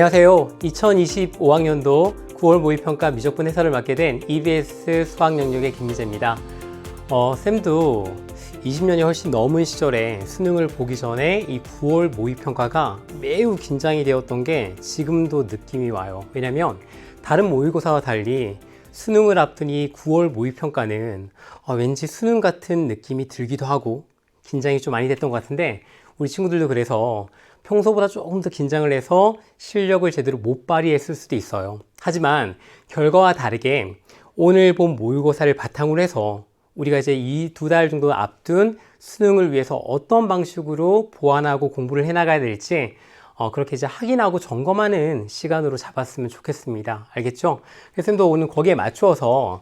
안녕하세요. 2025학년도 9월 모의평가 미적분 해설을 맡게 된 EBS 수학 영역의 김미재입니다. 쌤도 20년이 훨씬 넘은 시절에 수능을 보기 전에 이 9월 모의평가가 매우 긴장이 되었던 게 지금도 느낌이 와요. 왜냐면 다른 모의고사와 달리 수능을 앞둔 이 9월 모의평가는 왠지 수능 같은 느낌이 들기도 하고 긴장이 좀 많이 됐던 것 같은데 우리 친구들도 그래서 평소보다 조금 더 긴장을 해서 실력을 제대로 못 발휘했을 수도 있어요. 하지만 결과와 다르게 오늘 본 모의고사를 바탕으로 해서 우리가 이제 이 2달 정도 앞둔 수능을 위해서 어떤 방식으로 보완하고 공부를 해나가야 될지 그렇게 이제 확인하고 점검하는 시간으로 잡았으면 좋겠습니다. 알겠죠? 선생님도 오늘 거기에 맞추어서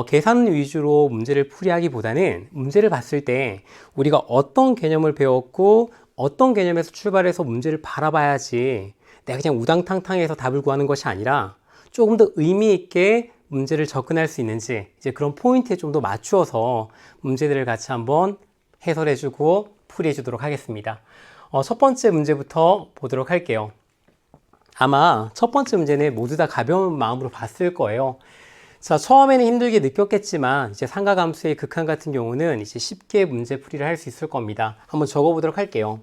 계산 위주로 문제를 풀이하기보다는 문제를 봤을 때 우리가 어떤 개념을 배웠고 어떤 개념에서 출발해서 문제를 바라봐야지 내가 그냥 우당탕탕해서 답을 구하는 것이 아니라 조금 더 의미 있게 문제를 접근할 수 있는지 이제 그런 포인트에 좀 더 맞추어서 문제들을 같이 한번 해설해주고 풀이해주도록 하겠습니다. 첫 번째 문제부터 보도록 할게요. 아마 첫 번째 문제는 모두 다 가벼운 마음으로 봤을 거예요. 자, 처음에는 힘들게 느꼈겠지만 이제 상가함수의 극한 같은 경우는 이제 쉽게 문제 풀이를 할 수 있을 겁니다. 한번 적어보도록 할게요.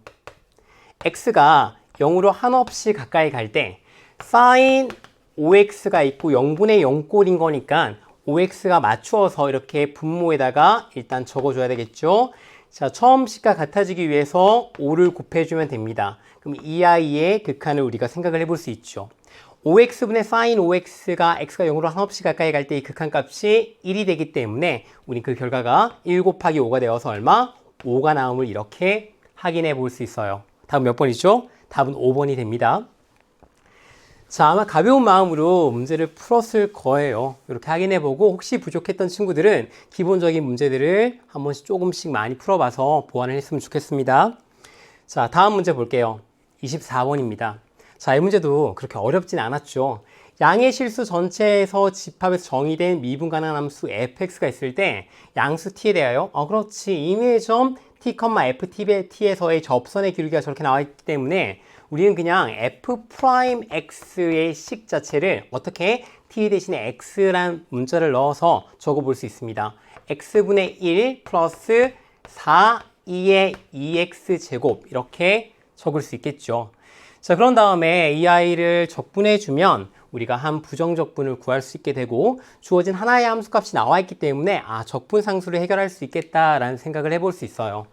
x가 0으로 한없이 가까이 갈 때 sin 5x가 있고 0분의 0꼴인 거니까 5x가 맞추어서 이렇게 분모에다가 일단 적어줘야 되겠죠. 자, 처음 식과 같아지기 위해서 5를 곱해주면 됩니다. 그럼 이 아이의 극한을 우리가 생각을 해볼 수 있죠. 5x분의 sin 5x가 x가 0으로 한없이 가까이 갈 때 이 극한값이 1이 되기 때문에 우리 그 결과가 1 곱하기 5가 되어서 얼마? 5가 나옴을 이렇게 확인해 볼 수 있어요. 답은 몇 번이죠? 답은 5번이 됩니다. 자, 아마 가벼운 마음으로 문제를 풀었을 거예요. 이렇게 확인해 보고 혹시 부족했던 친구들은 기본적인 문제들을 한 번씩 조금씩 많이 풀어봐서 보완을 했으면 좋겠습니다. 자, 다음 문제 볼게요. 24번입니다. 자, 이 문제도 그렇게 어렵진 않았죠. 양의 실수 전체에서 집합에서 정의된 미분 가능한 함수 fx가 있을 때 양수 t에 대하여 그렇지 임의의 점 t, ft에서의 접선의 기울기가 저렇게 나와 있기 때문에 우리는 그냥 f'x의 식 자체를 어떻게 t 대신에 x라는 문자를 넣어서 적어볼 수 있습니다. x분의 1 플러스 4, 2의 2x 제곱 이렇게 적을 수 있겠죠. 자, 그런 다음에 이 아이를 적분해주면 우리가 한 부정적분을 구할 수 있게 되고 주어진 하나의 함수값이 나와 있기 때문에 적분상수를 해결할 수 있겠다라는 생각을 해볼 수 있어요.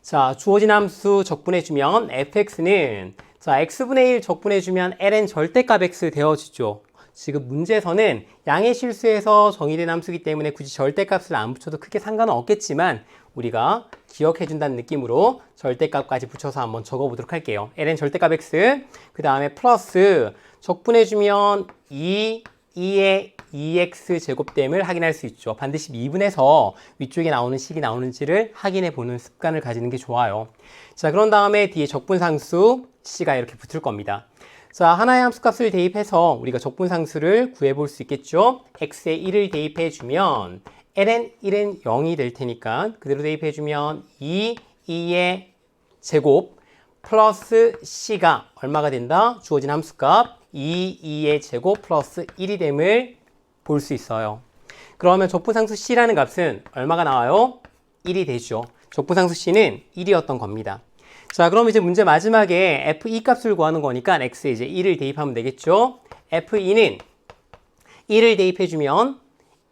자, 주어진 함수 적분해주면 fx는 자, x분의 1 적분해주면 ln 절대값 x 되어지죠. 지금 문제에서는 양의 실수에서 정의된 함수이기 때문에 굳이 절대값을 안 붙여도 크게 상관은 없겠지만 우리가 기억해준다는 느낌으로 절대값까지 붙여서 한번 적어보도록 할게요. ln 절대값 x 그 다음에 플러스 적분해주면 2의 2x 제곱됨을 확인할 수 있죠. 반드시 미분해서 위쪽에 나오는 식이 나오는지를 확인해 보는 습관을 가지는 게 좋아요. 자, 그런 다음에 뒤에 적분상수 c가 이렇게 붙을 겁니다. 자, 하나의 함수값을 대입해서 우리가 적분상수를 구해볼 수 있겠죠. x에 1을 대입해주면 ln 1은 0이 될 테니까 그대로 대입해주면 2의 제곱 플러스 c가 얼마가 된다? 주어진 함수값 2의 제곱 플러스 1이 됨을 볼 수 있어요. 그러면 적분상수 c라는 값은 얼마가 나와요? 1이 되죠. 적분상수 c는 1이었던 겁니다. 자, 그럼 이제 문제 마지막에 f2 값을 구하는 거니까 x에 이제 1을 대입하면 되겠죠. f2는 1을 대입해주면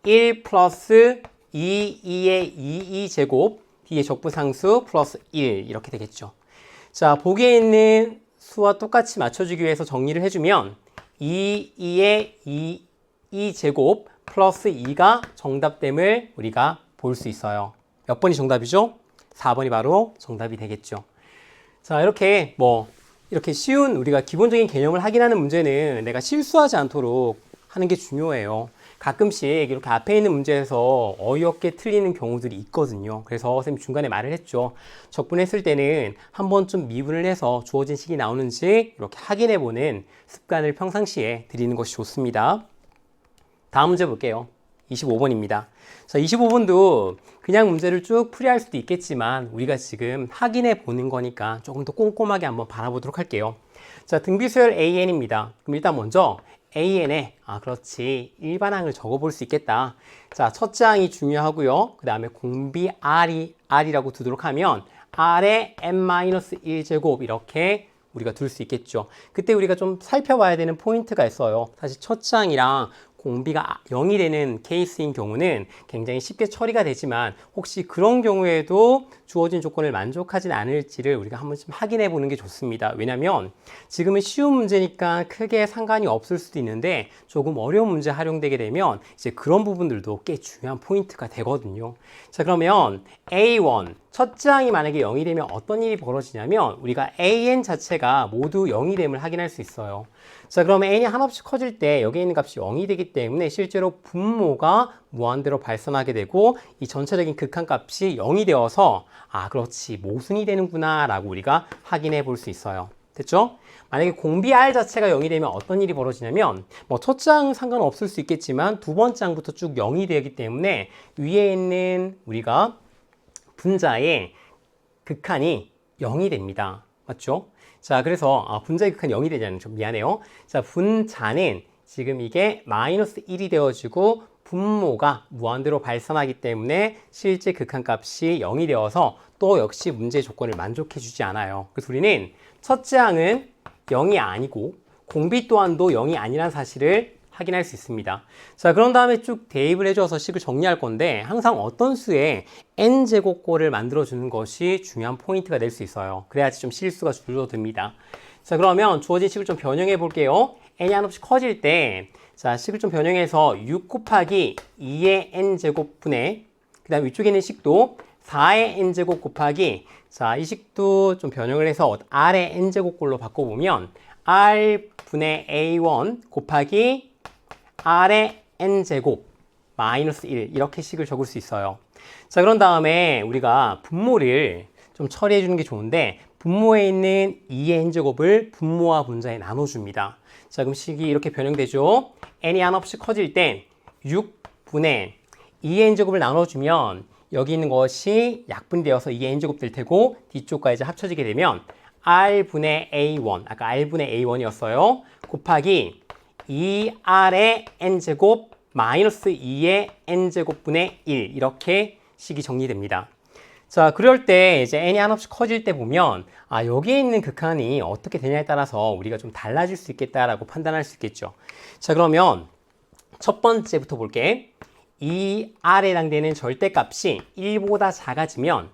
1 플러스 2의 2 제곱 뒤에 적분상수 플러스 1 이렇게 되겠죠. 자, 보기에 있는 수와 똑같이 맞춰주기 위해서 정리를 해주면 2의 2 제곱 플러스 2가 정답됨을 우리가 볼 수 있어요. 몇 번이 정답이죠? 4번이 바로 정답이 되겠죠. 자, 이렇게 이렇게 쉬운 우리가 기본적인 개념을 확인하는 문제는 내가 실수하지 않도록 하는 게 중요해요. 가끔씩 이렇게 앞에 있는 문제에서 어이없게 틀리는 경우들이 있거든요. 그래서 선생님이 중간에 말을 했죠. 적분했을 때는 한 번쯤 미분을 해서 주어진 식이 나오는지 이렇게 확인해 보는 습관을 평상시에 들이는 것이 좋습니다. 다음 문제 볼게요. 25번입니다. 자, 25번도 그냥 문제를 쭉 풀이할 수도 있겠지만 우리가 지금 확인해 보는 거니까 조금 더 꼼꼼하게 한번 바라보도록 할게요. 자, 등비수열 AN입니다. 그럼 일단 먼저 AN에 그렇지, 일반항을 적어볼 수 있겠다. 자, 첫째 항이 중요하고요. 그 다음에 공비 R이라고 두도록 하면 R에 n-1제곱 이렇게 우리가 둘 수 있겠죠. 그때 우리가 좀 살펴봐야 되는 포인트가 있어요. 사실 첫째 항이랑 공비가 0이 되는 케이스인 경우는 굉장히 쉽게 처리가 되지만 혹시 그런 경우에도 주어진 조건을 만족하진 않을지를 우리가 한번 좀 확인해 보는 게 좋습니다. 왜냐하면 지금은 쉬운 문제니까 크게 상관이 없을 수도 있는데 조금 어려운 문제 활용되게 되면 이제 그런 부분들도 꽤 중요한 포인트가 되거든요. 자, 그러면 A1 첫째 항이 만약에 0이 되면 어떤 일이 벌어지냐면 우리가 AN 자체가 모두 0이 됨을 확인할 수 있어요. 자, 그러면 n이 한없이 커질 때 여기에 있는 값이 0이 되기 때문에 실제로 분모가 무한대로 발산하게 되고 이 전체적인 극한값이 0이 되어서 그렇지, 모순이 되는구나 라고 우리가 확인해 볼 수 있어요. 됐죠? 만약에 공비 R 자체가 0이 되면 어떤 일이 벌어지냐면 첫째 항은 상관없을 수 있겠지만 두 번째 항부터 쭉 0이 되기 때문에 위에 있는 우리가 분자의 극한이 0이 됩니다. 맞죠? 자, 그래서 분자의 극한이 0이 되잖아요. 좀 미안해요. 자, 분자는 지금 이게 마이너스 1이 되어지고 분모가 무한대로 발산하기 때문에 실제 극한값이 0이 되어서 또 역시 문제 조건을 만족해 주지 않아요. 그래서 우리는 첫째 항은 0이 아니고 공비 또한도 0이 아니라는 사실을 확인할 수 있습니다. 자, 그런 다음에 쭉 대입을 해줘서 식을 정리할 건데 항상 어떤 수에 n제곱꼴을 만들어주는 것이 중요한 포인트가 될 수 있어요. 그래야지 좀 실수가 줄어듭니다. 자, 그러면 주어진 식을 좀 변형해 볼게요. n이 한없이 커질 때 자, 식을 좀 변형해서 6 곱하기 2의 n제곱분의 그 다음 위쪽에 있는 식도 4의 n제곱 곱하기 자, 이 식도 좀 변형을 해서 r의 n제곱꼴로 바꿔보면 r분의 a1 곱하기 r의 n제곱 마이너스 1 이렇게 식을 적을 수 있어요. 자, 그런 다음에 우리가 분모를 좀 처리해 주는 게 좋은데 분모에 있는 2의 n제곱을 분모와 분자에 나눠줍니다. 자, 그럼 식이 이렇게 변형되죠. n이 한없이 커질 땐 6분의 2의 n제곱을 나눠주면 여기 있는 것이 약분이 되어서 2의 n제곱 될 테고 뒤쪽과 이제 합쳐지게 되면 r분의 a1 아까 r분의 a1이었어요. 곱하기 2r의 n제곱 마이너스 2의 n제곱분의 1 이렇게 식이 정리됩니다. 자, 그럴 때 이제 n이 한없이 커질 때 보면 여기에 있는 극한이 어떻게 되냐에 따라서 우리가 좀 달라질 수 있겠다라고 판단할 수 있겠죠. 자, 그러면 첫 번째부터 볼게. 이 r에 해당되는 절대값이 1보다 작아지면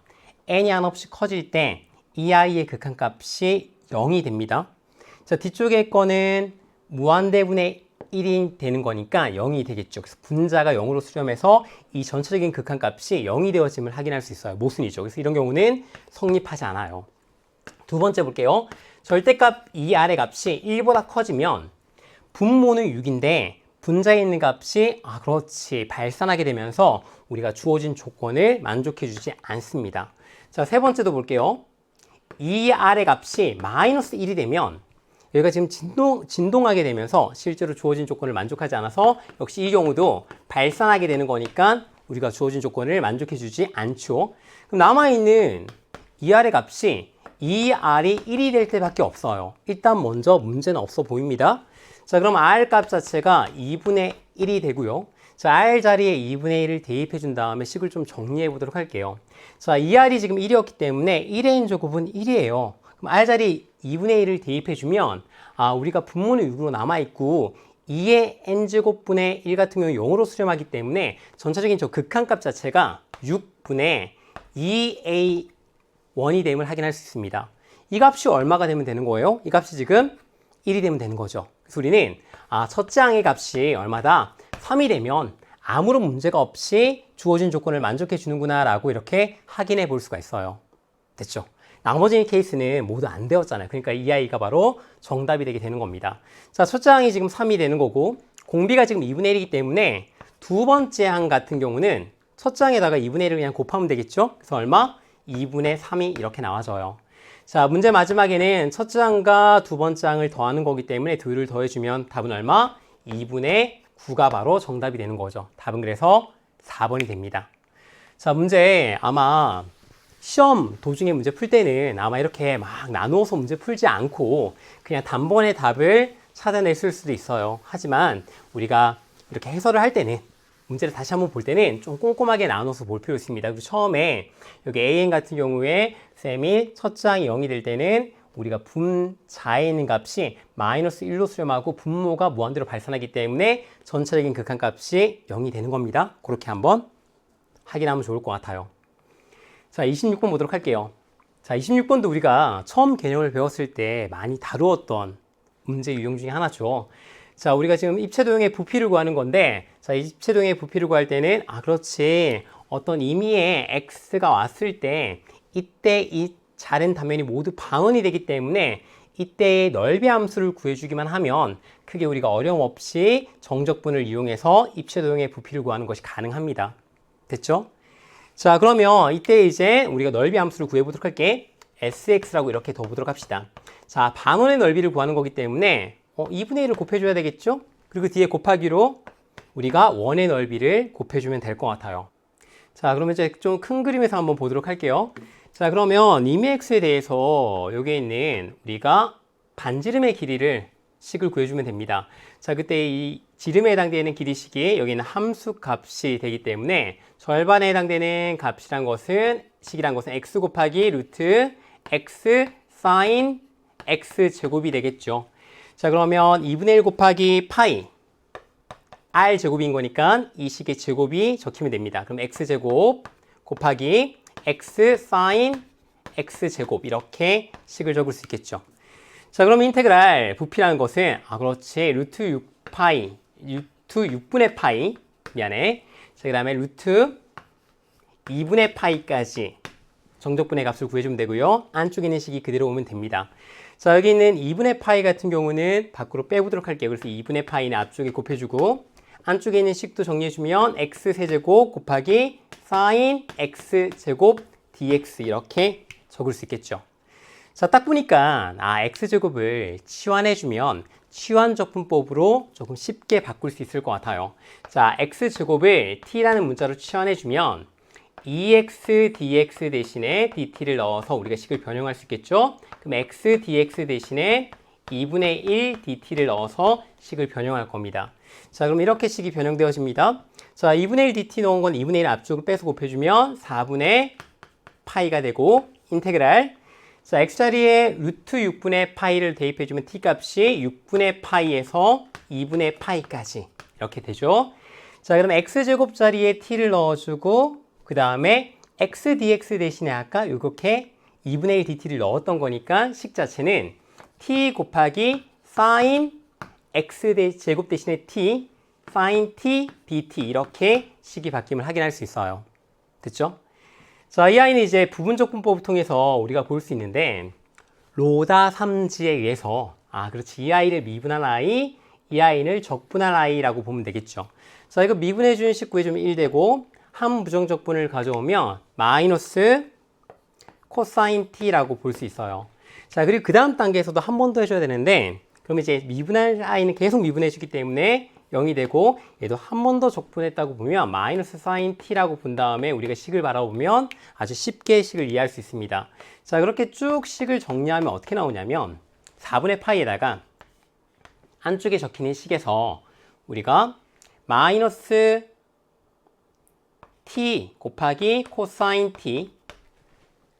n이 한없이 커질 때 이 i의 극한값이 0이 됩니다. 자, 뒤쪽에 거는 무한대분의 1이 되는 거니까 0이 되겠죠. 그래서 분자가 0으로 수렴해서 이 전체적인 극한값이 0이 되어짐을 확인할 수 있어요. 모순이죠. 그래서 이런 경우는 성립하지 않아요. 두 번째 볼게요. 절대값 2r의 값이 1보다 커지면 분모는 6인데 분자에 있는 값이 그렇지 발산하게 되면서 우리가 주어진 조건을 만족해 주지 않습니다. 자, 세 번째도 볼게요. 2r의 값이 마이너스 1이 되면 여기가 지금 진동하게 되면서 실제로 주어진 조건을 만족하지 않아서 역시 이 경우도 발산하게 되는 거니까 우리가 주어진 조건을 만족해 주지 않죠. 그럼 남아있는 2r의 값이 2r이 1이 될 때밖에 없어요. 일단 먼저 문제는 없어 보입니다. 자, 그럼 r 값 자체가 2분의 1이 되고요. 자, r 자리에 2분의 1을 대입해 준 다음에 식을 좀 정리해 보도록 할게요. 자, 2r이 지금 1이었기 때문에 1의 n제곱은 1이에요. 그럼 r 자리 2분의 1을 대입해 주면 우리가 분모는 6으로 남아있고 2의 n제곱분의 1 같은 경우 0으로 수렴하기 때문에 전체적인 저 극한값 자체가 6분의 2a1이 됨을 확인할 수 있습니다. 이 값이 얼마가 되면 되는 거예요? 이 값이 지금 1이 되면 되는 거죠. 그래서 우리는 첫째 항의 값이 얼마다? 3이 되면 아무런 문제가 없이 주어진 조건을 만족해 주는구나 라고 이렇게 확인해 볼 수가 있어요. 됐죠? 나머지 케이스는 모두 안 되었잖아요. 그러니까 이 아이가 바로 정답이 되게 되는 겁니다. 자, 첫째 항이 지금 3이 되는 거고 공비가 지금 2분의 1이기 때문에 두 번째 항 같은 경우는 첫째 항에다가 2분의 1을 그냥 곱하면 되겠죠? 그래서 얼마? 2분의 3이 이렇게 나와져요. 자, 문제 마지막에는 첫째 항과 두 번째 항을 더하는 거기 때문에 둘을 더해주면 답은 얼마? 2분의 9가 바로 정답이 되는 거죠. 답은 그래서 4번이 됩니다. 자, 문제 아마 시험 도중에 문제 풀 때는 아마 이렇게 막 나누어서 문제 풀지 않고 그냥 단번에 답을 찾아냈을 수도 있어요. 하지만 우리가 이렇게 해설을 할 때는 문제를 다시 한번 볼 때는 좀 꼼꼼하게 나눠서 볼 필요 있습니다. 그리고 처음에 여기 AN 같은 경우에 쌤이 첫 장이 0이 될 때는 우리가 분자에 있는 값이 마이너스 1로 수렴하고 분모가 무한대로 발산하기 때문에 전체적인 극한값이 0이 되는 겁니다. 그렇게 한번 확인하면 좋을 것 같아요. 자, 26번 보도록 할게요. 자, 26번도 우리가 처음 개념을 배웠을 때 많이 다루었던 문제 유형 중에 하나죠. 자, 우리가 지금 입체도형의 부피를 구하는 건데, 자, 입체도형의 부피를 구할 때는, 그렇지. 어떤 임의의 x가 왔을 때, 이때 이 자른 단면이 모두 방언이 되기 때문에, 이때의 넓이 함수를 구해주기만 하면, 크게 우리가 어려움 없이 정적분을 이용해서 입체도형의 부피를 구하는 것이 가능합니다. 됐죠? 자, 그러면 이때 이제 우리가 넓이 함수를 구해보도록 할게. sx라고 이렇게 둬보도록 합시다. 자, 반원의 넓이를 구하는 거기 때문에 2분의 1을 곱해줘야 되겠죠? 그리고 뒤에 곱하기로 우리가 원의 넓이를 곱해주면 될 것 같아요. 자, 그러면 이제 좀 큰 그림에서 한번 보도록 할게요. 자, 그러면 임의 x에 대해서 여기에 있는 우리가 반지름의 길이를 식을 구해주면 됩니다. 자, 그때 이 지름에 해당되는 길이식이 여기는 함수 값이 되기 때문에 절반에 해당되는 값이란 것은 식이란 것은 x 곱하기 루트 x 사인 x 제곱이 되겠죠. 자, 그러면 2분의 1 곱하기 파이 r 제곱인 거니까 이 식의 제곱이 적히면 됩니다. 그럼 x 제곱 곱하기 x 사인 x 제곱 이렇게 식을 적을 수 있겠죠. 자, 그럼 인테그랄 부피라는 것은 그렇지. 루트 6파이 루트 6분의 파이 미안해. 자, 그 다음에 루트 2분의 파이까지 정적분의 값을 구해주면 되고요. 안쪽에 있는 식이 그대로 오면 됩니다. 자, 여기 있는 2분의 파이 같은 경우는 밖으로 빼보도록 할게요. 그래서 2분의 파이는 앞쪽에 곱해주고 안쪽에 있는 식도 정리해주면 x세제곱 곱하기 사인 x제곱 dx 이렇게 적을 수 있겠죠. 자, 딱 보니까 x제곱을 치환해주면 치환적분법으로 조금 쉽게 바꿀 수 있을 것 같아요. 자, x제곱을 t라는 문자로 치환해주면 2x dx 대신에 dt를 넣어서 우리가 식을 변형할 수 있겠죠. 그럼 x dx 대신에 2분의 1 dt를 넣어서 식을 변형할 겁니다. 자, 그럼 이렇게 식이 변형되어집니다. 자, 2분의 1 dt 넣은 건 2분의 1 앞쪽을 빼서 곱해주면 4분의 파이가 되고 인테그랄 자, x자리에 루트 6분의 파이를 대입해주면 t 값이 6분의 파이에서 2분의 파이까지 이렇게 되죠. 자, 그럼 x제곱 자리에 t를 넣어주고 그 다음에 x dx 대신에 아까 이렇게 2분의 1 dt를 넣었던 거니까 식 자체는 t 곱하기 sin x 제곱 대신에 t sin t dt 이렇게 식이 바뀜을 확인할 수 있어요. 됐죠? 자, 이 아이는 이제 부분적분법을 통해서 우리가 볼 수 있는데 로다 3지에 의해서 그렇지. 이 아이를 미분한 아이, 이 아이를 적분한 아이라고 보면 되겠죠. 자, 이거 미분해주는 식 구해주면 1 되고 한 부정적분을 가져오면 마이너스 코사인 t라고 볼 수 있어요. 자, 그리고 그 다음 단계에서도 한 번 더 해줘야 되는데 그럼 이제 미분할 아이는 계속 미분해주기 때문에 0이 되고 얘도 한 번 더 적분했다고 보면 마이너스 사인 t라고 본 다음에 우리가 식을 바라보면 아주 쉽게 식을 이해할 수 있습니다. 자, 그렇게 쭉 식을 정리하면 어떻게 나오냐면 4분의 파이에다가 안쪽에 적히는 식에서 우리가 마이너스 t 곱하기 코사인 t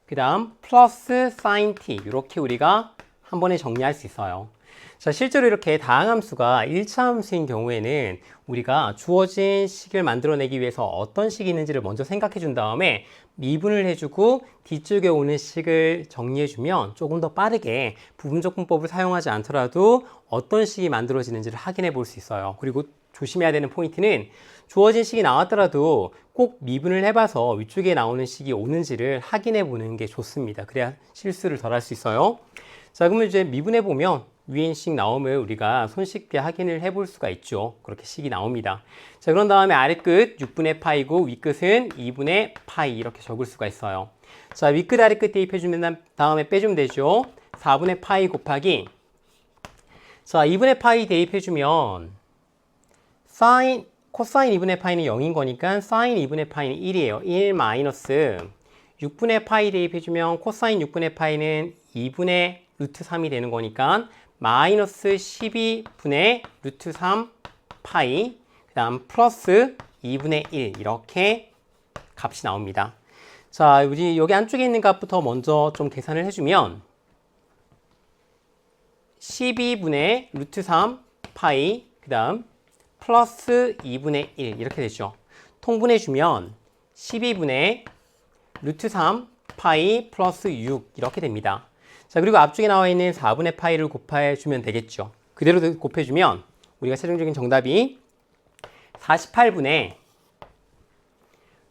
그 다음 플러스 사인 t 이렇게 우리가 한 번에 정리할 수 있어요. 자, 실제로 이렇게 다항함수가 1차 함수인 경우에는 우리가 주어진 식을 만들어내기 위해서 어떤 식이 있는지를 먼저 생각해 준 다음에 미분을 해주고 뒤쪽에 오는 식을 정리해주면 조금 더 빠르게 부분적분법을 사용하지 않더라도 어떤 식이 만들어지는지를 확인해 볼 수 있어요. 그리고 조심해야 되는 포인트는 주어진 식이 나왔더라도 꼭 미분을 해봐서 위쪽에 나오는 식이 오는지를 확인해 보는 게 좋습니다. 그래야 실수를 덜 할 수 있어요. 자, 그러면 이제 미분해 보면 위에 식 나오면 우리가 손쉽게 확인을 해볼 수가 있죠. 그렇게 식이 나옵니다. 자, 그런 다음에 아래 끝 6분의 파이고 위 끝은 2분의 파이 이렇게 적을 수가 있어요. 자, 위 끝 아래 끝 대입해주면 다음에 빼주면 되죠. 4분의 파이 곱하기 자, 2분의 파이 대입해주면 코사인 2분의 파이는 0인 거니까 사인 2분의 파이는 1이에요. 1 마이너스 6분의 파이 대입해주면 코사인 6분의 파이는 2분의 루트 3이 되는 거니까 마이너스 12분의 루트 3 파이 그 다음 플러스 2분의 1 이렇게 값이 나옵니다. 자, 우리 여기 안쪽에 있는 값부터 먼저 좀 계산을 해주면 12분의 루트 3 파이 그 다음 플러스 2분의 1 이렇게 되죠. 통분해주면 12분의 루트 3 파이 플러스 6 이렇게 됩니다. 자, 그리고 앞쪽에 나와 있는 4분의 파이를 곱해주면 되겠죠. 그대로 곱해주면 우리가 최종적인 정답이 48분의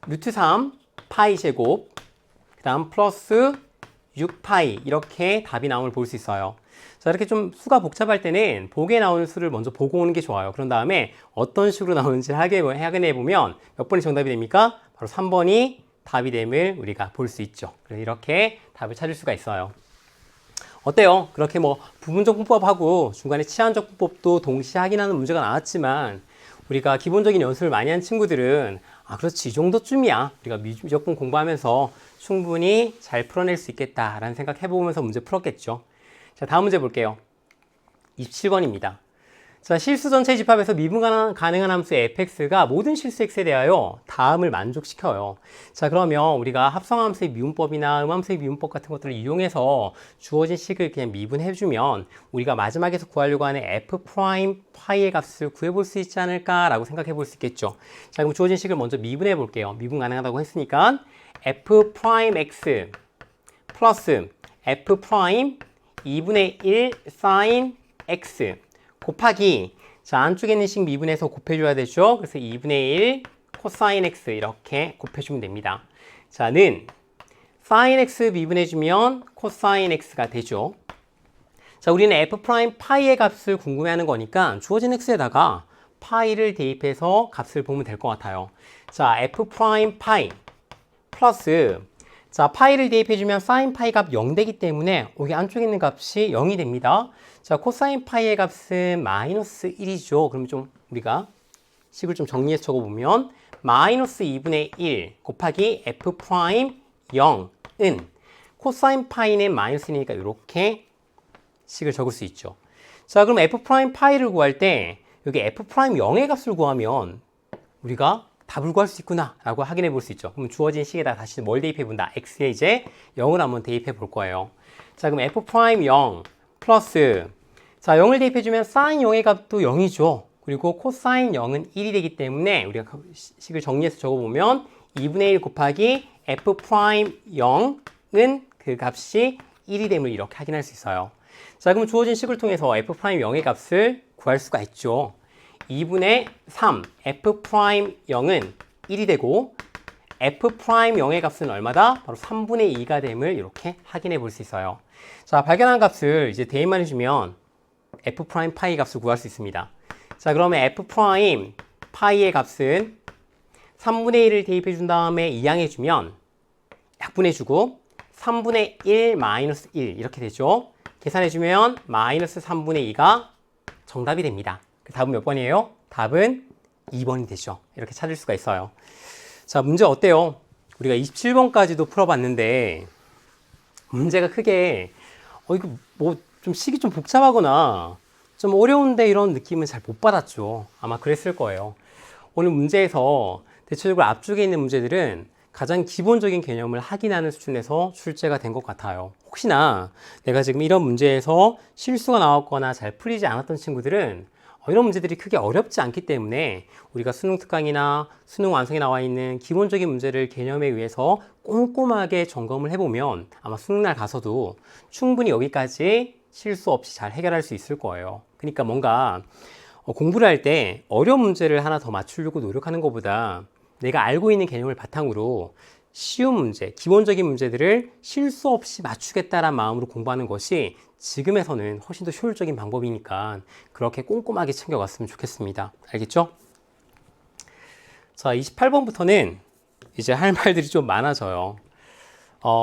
루트 3 파이 제곱 그 다음 플러스 6파이 이렇게 답이 나옴을 볼 수 있어요. 자, 이렇게 좀 수가 복잡할 때는 보기에 나오는 수를 먼저 보고 오는 게 좋아요. 그런 다음에 어떤 식으로 나오는지 확인해 보면 몇 번이 정답이 됩니까? 바로 3번이 답이 됨을 우리가 볼 수 있죠. 그래서 이렇게 답을 찾을 수가 있어요. 어때요? 그렇게 뭐 부분적 분법하고 중간에 치환적 분법도 동시에 확인하는 문제가 나왔지만 우리가 기본적인 연습을 많이 한 친구들은 그렇지 이 정도쯤이야 우리가 미적분 공부하면서 충분히 잘 풀어낼 수 있겠다라는 생각 해보면서 문제 풀었겠죠. 자, 다음 문제 볼게요. 27번입니다. 자, 실수 전체 집합에서 미분 가능한 함수 fx가 모든 실수 x에 대하여 다음을 만족시켜요. 자, 그러면 우리가 합성함수의 미분법이나 음함수의 미분법 같은 것들을 이용해서 주어진 식을 그냥 미분해주면 우리가 마지막에서 구하려고 하는 f 프라임 파이의 값을 구해볼 수 있지 않을까라고 생각해 볼 수 있겠죠. 자, 그럼 주어진 식을 먼저 미분해 볼게요. 미분 가능하다고 했으니까 f 프라임 x 플러스 f 프라임 2분의 1 사인 x 곱하기 자 안쪽에 있는 식 미분해서 곱해줘야 되죠. 그래서 2분의 1 코사인 x 이렇게 곱해주면 됩니다. 자, 는 사인 x 미분해주면 코사인 x가 되죠. 자, 우리는 f 프라임 파이의 값을 궁금해하는 거니까 주어진 x에다가 파이를 대입해서 값을 보면 될 것 같아요. 자, f 프라임 파이 플러스 자, 파이를 대입해주면 사인 파이 값 0 되기 때문에 여기 안쪽에 있는 값이 0이 됩니다. 자, 코사인 파이의 값은 마이너스 1이죠. 그러면 좀 우리가 식을 좀 정리해서 적어보면 마이너스 2분의 1 곱하기 f 프라임 0은 코사인 파이는 마이너스 1이니까 이렇게 식을 적을 수 있죠. 자, 그럼 f 프라임 파이를 구할 때 여기 f 프라임 0의 값을 구하면 우리가 답을 구할 수 있구나 라고 확인해 볼 수 있죠. 그럼 주어진 식에다 다시 뭘 대입해 본다? x에 이제 0을 한번 대입해 볼 거예요. 자, 그럼 f 프라임 0 플러스 자 0을 대입해 주면 사인 0의 값도 0이죠. 그리고 코사인 0은 1이 되기 때문에 우리가 식을 정리해서 적어보면 2분의 1 곱하기 f 프라임 0은 그 값이 1이 됨을 이렇게 확인할 수 있어요. 자, 그럼 주어진 식을 통해서 f 프라임 0의 값을 구할 수가 있죠. 2분의 3 f 프라임 0은 1이 되고 f 프라임 0의 값은 얼마다? 바로 3분의 2가 됨을 이렇게 확인해 볼 수 있어요. 자, 발견한 값을 이제 대입만 해주면 f 프라임 파이 값을 구할 수 있습니다. 자, 그러면 f 프라임 파이의 값은 3분의 1을 대입해 준 다음에 2항해 주면 약분해 주고 3분의 1 마이너스 1 이렇게 되죠. 계산해 주면 마이너스 3분의 2가 정답이 됩니다. 답은 몇 번이에요? 답은 2번이 되죠. 이렇게 찾을 수가 있어요. 자, 문제 어때요? 우리가 27번까지도 풀어봤는데 문제가 크게 이거 뭐 좀 식이 좀 복잡하거나 좀 어려운데 이런 느낌은 잘 못 받았죠. 아마 그랬을 거예요. 오늘 문제에서 대체적으로 앞쪽에 있는 문제들은 가장 기본적인 개념을 확인하는 수준에서 출제가 된 것 같아요. 혹시나 내가 지금 이런 문제에서 실수가 나왔거나 잘 풀리지 않았던 친구들은 이런 문제들이 크게 어렵지 않기 때문에 우리가 수능 특강이나 수능 완성에 나와 있는 기본적인 문제를 개념에 의해서 꼼꼼하게 점검을 해보면 아마 수능날 가서도 충분히 여기까지 실수 없이 잘 해결할 수 있을 거예요. 그러니까 뭔가 공부를 할 때 어려운 문제를 하나 더 맞추려고 노력하는 것보다 내가 알고 있는 개념을 바탕으로 쉬운 문제, 기본적인 문제들을 실수 없이 맞추겠다라는 마음으로 공부하는 것이 지금에서는 훨씬 더 효율적인 방법이니까 그렇게 꼼꼼하게 챙겨갔으면 좋겠습니다. 알겠죠? 자, 28번부터는 이제 할 말들이 좀 많아져요.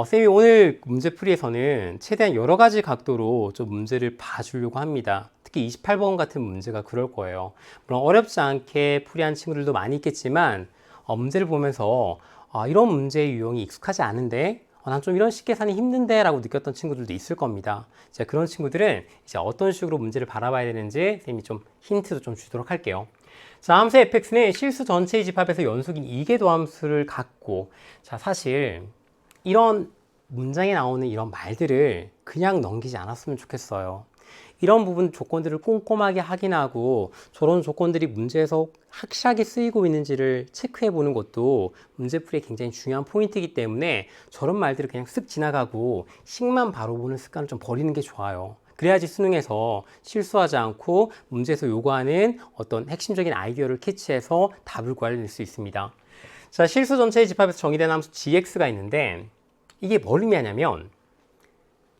쌤이 오늘 문제풀이에서는 최대한 여러 가지 각도로 좀 문제를 봐주려고 합니다. 특히 28번 같은 문제가 그럴 거예요. 물론 어렵지 않게 풀이한 친구들도 많이 있겠지만 문제를 보면서 이런 문제의 유형이 익숙하지 않은데 난 좀 이런 식 계산이 힘든데 라고 느꼈던 친구들도 있을 겁니다. 자, 그런 친구들은 이제 어떤 식으로 문제를 바라봐야 되는지 선생님이 좀 힌트도 좀 주도록 할게요. 자, 함수 fx는 실수 전체의 집합에서 연속인 이계도 함수를 갖고, 자, 사실 이런 문장에 나오는 이런 말들을 그냥 넘기지 않았으면 좋겠어요. 이런 부분 조건들을 꼼꼼하게 확인하고 저런 조건들이 문제에서 확실하게 쓰이고 있는지를 체크해 보는 것도 문제풀이에 굉장히 중요한 포인트이기 때문에 저런 말들을 그냥 쓱 지나가고 식만 바로 보는 습관을 좀 버리는 게 좋아요. 그래야지 수능에서 실수하지 않고 문제에서 요구하는 어떤 핵심적인 아이디어를 캐치해서 답을 구할 수 있습니다. 자, 실수 전체의 집합에서 정의된 함수 gx가 있는데 이게 뭘 의미하냐면,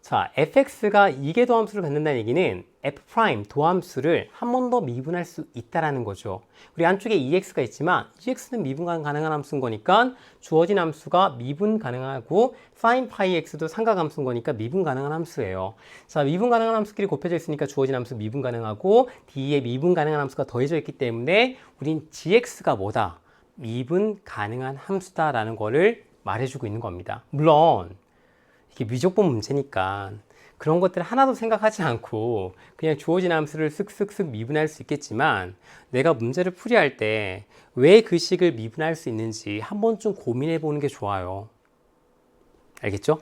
자, fx가 이계도 함수를 갖는다는 얘기는 f' 도함수를 한 번 더 미분할 수 있다라는 거죠. 우리 안쪽에 ex가 있지만 ex는 미분 가능한 함수인 거니까 주어진 함수가 미분 가능하고 sin πx도 삼각 함수인 거니까 미분 가능한 함수예요. 자, 미분 가능한 함수끼리 곱해져 있으니까 주어진 함수 미분 가능하고 D에 미분 가능한 함수가 더해져 있기 때문에 우린 gx가 뭐다? 미분 가능한 함수다라는 거를 말해주고 있는 겁니다. 물론 이게 미적분 문제니까 그런 것들 하나도 생각하지 않고 그냥 주어진 함수를 쓱쓱쓱 미분할 수 있겠지만 내가 문제를 풀이할 때 왜 그 식을 미분할 수 있는지 한번 좀 고민해 보는 게 좋아요. 알겠죠?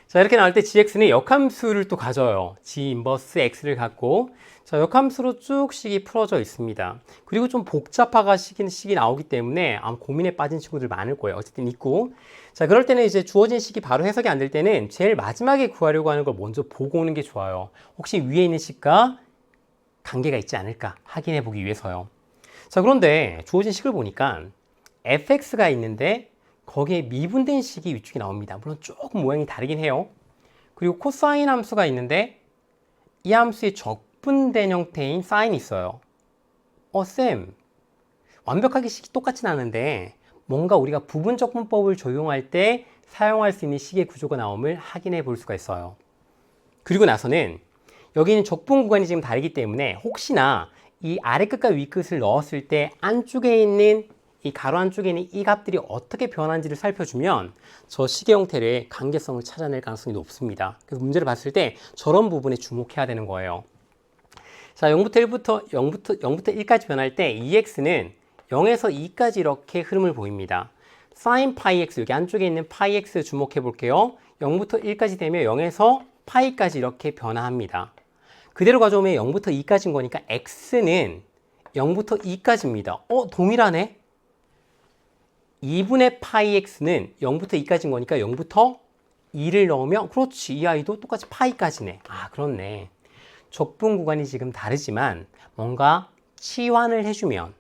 자, 이렇게 나올 때 gx는 역함수를 또 가져요. g 인버스 x를 갖고, 자, 역함수로 쭉 식이 풀어져 있습니다. 그리고 좀 복잡화가 식이 나오기 때문에 아마 고민에 빠진 친구들 많을 거예요. 어쨌든 있고, 자, 그럴 때는 이제 주어진 식이 바로 해석이 안 될 때는 제일 마지막에 구하려고 하는 걸 먼저 보고 오는 게 좋아요. 혹시 위에 있는 식과 관계가 있지 않을까 확인해 보기 위해서요. 자, 그런데 주어진 식을 보니까 fx가 있는데 거기에 미분된 식이 위쪽에 나옵니다. 물론 조금 모양이 다르긴 해요. 그리고 코사인 함수가 있는데 이 함수의 적분된 형태인 사인이 있어요. 쌤, 완벽하게 식이 똑같진 않은데 뭔가 우리가 부분적분법을 적용할 때 사용할 수 있는 식의 구조가 나옴을 확인해 볼 수가 있어요. 그리고 나서는 여기는 적분 구간이 지금 다르기 때문에 혹시나 이 아래 끝과 위 끝을 넣었을 때 안쪽에 있는 이 가로 안쪽에 있는 이 값들이 어떻게 변하는지를 살펴주면 저 식의 형태의 관계성을 찾아낼 가능성이 높습니다. 그래서 문제를 봤을 때 저런 부분에 주목해야 되는 거예요. 자, 0부터 1까지 변할 때 ex는 0에서 2까지 이렇게 흐름을 보입니다. sin πx, 여기 안쪽에 있는 πx 주목해 볼게요. 0부터 1까지 되면 0에서 파이까지 이렇게 변화합니다. 그대로 가져오면 0부터 2까지인 거니까 x는 0부터 2까지입니다. 동일하네? 2분의 파이 x는 0부터 2까지인 거니까 0부터 2를 넣으면 그렇지, 이 아이도 똑같이 파이까지네. 그렇네. 적분 구간이 지금 다르지만 뭔가 치환을 해주면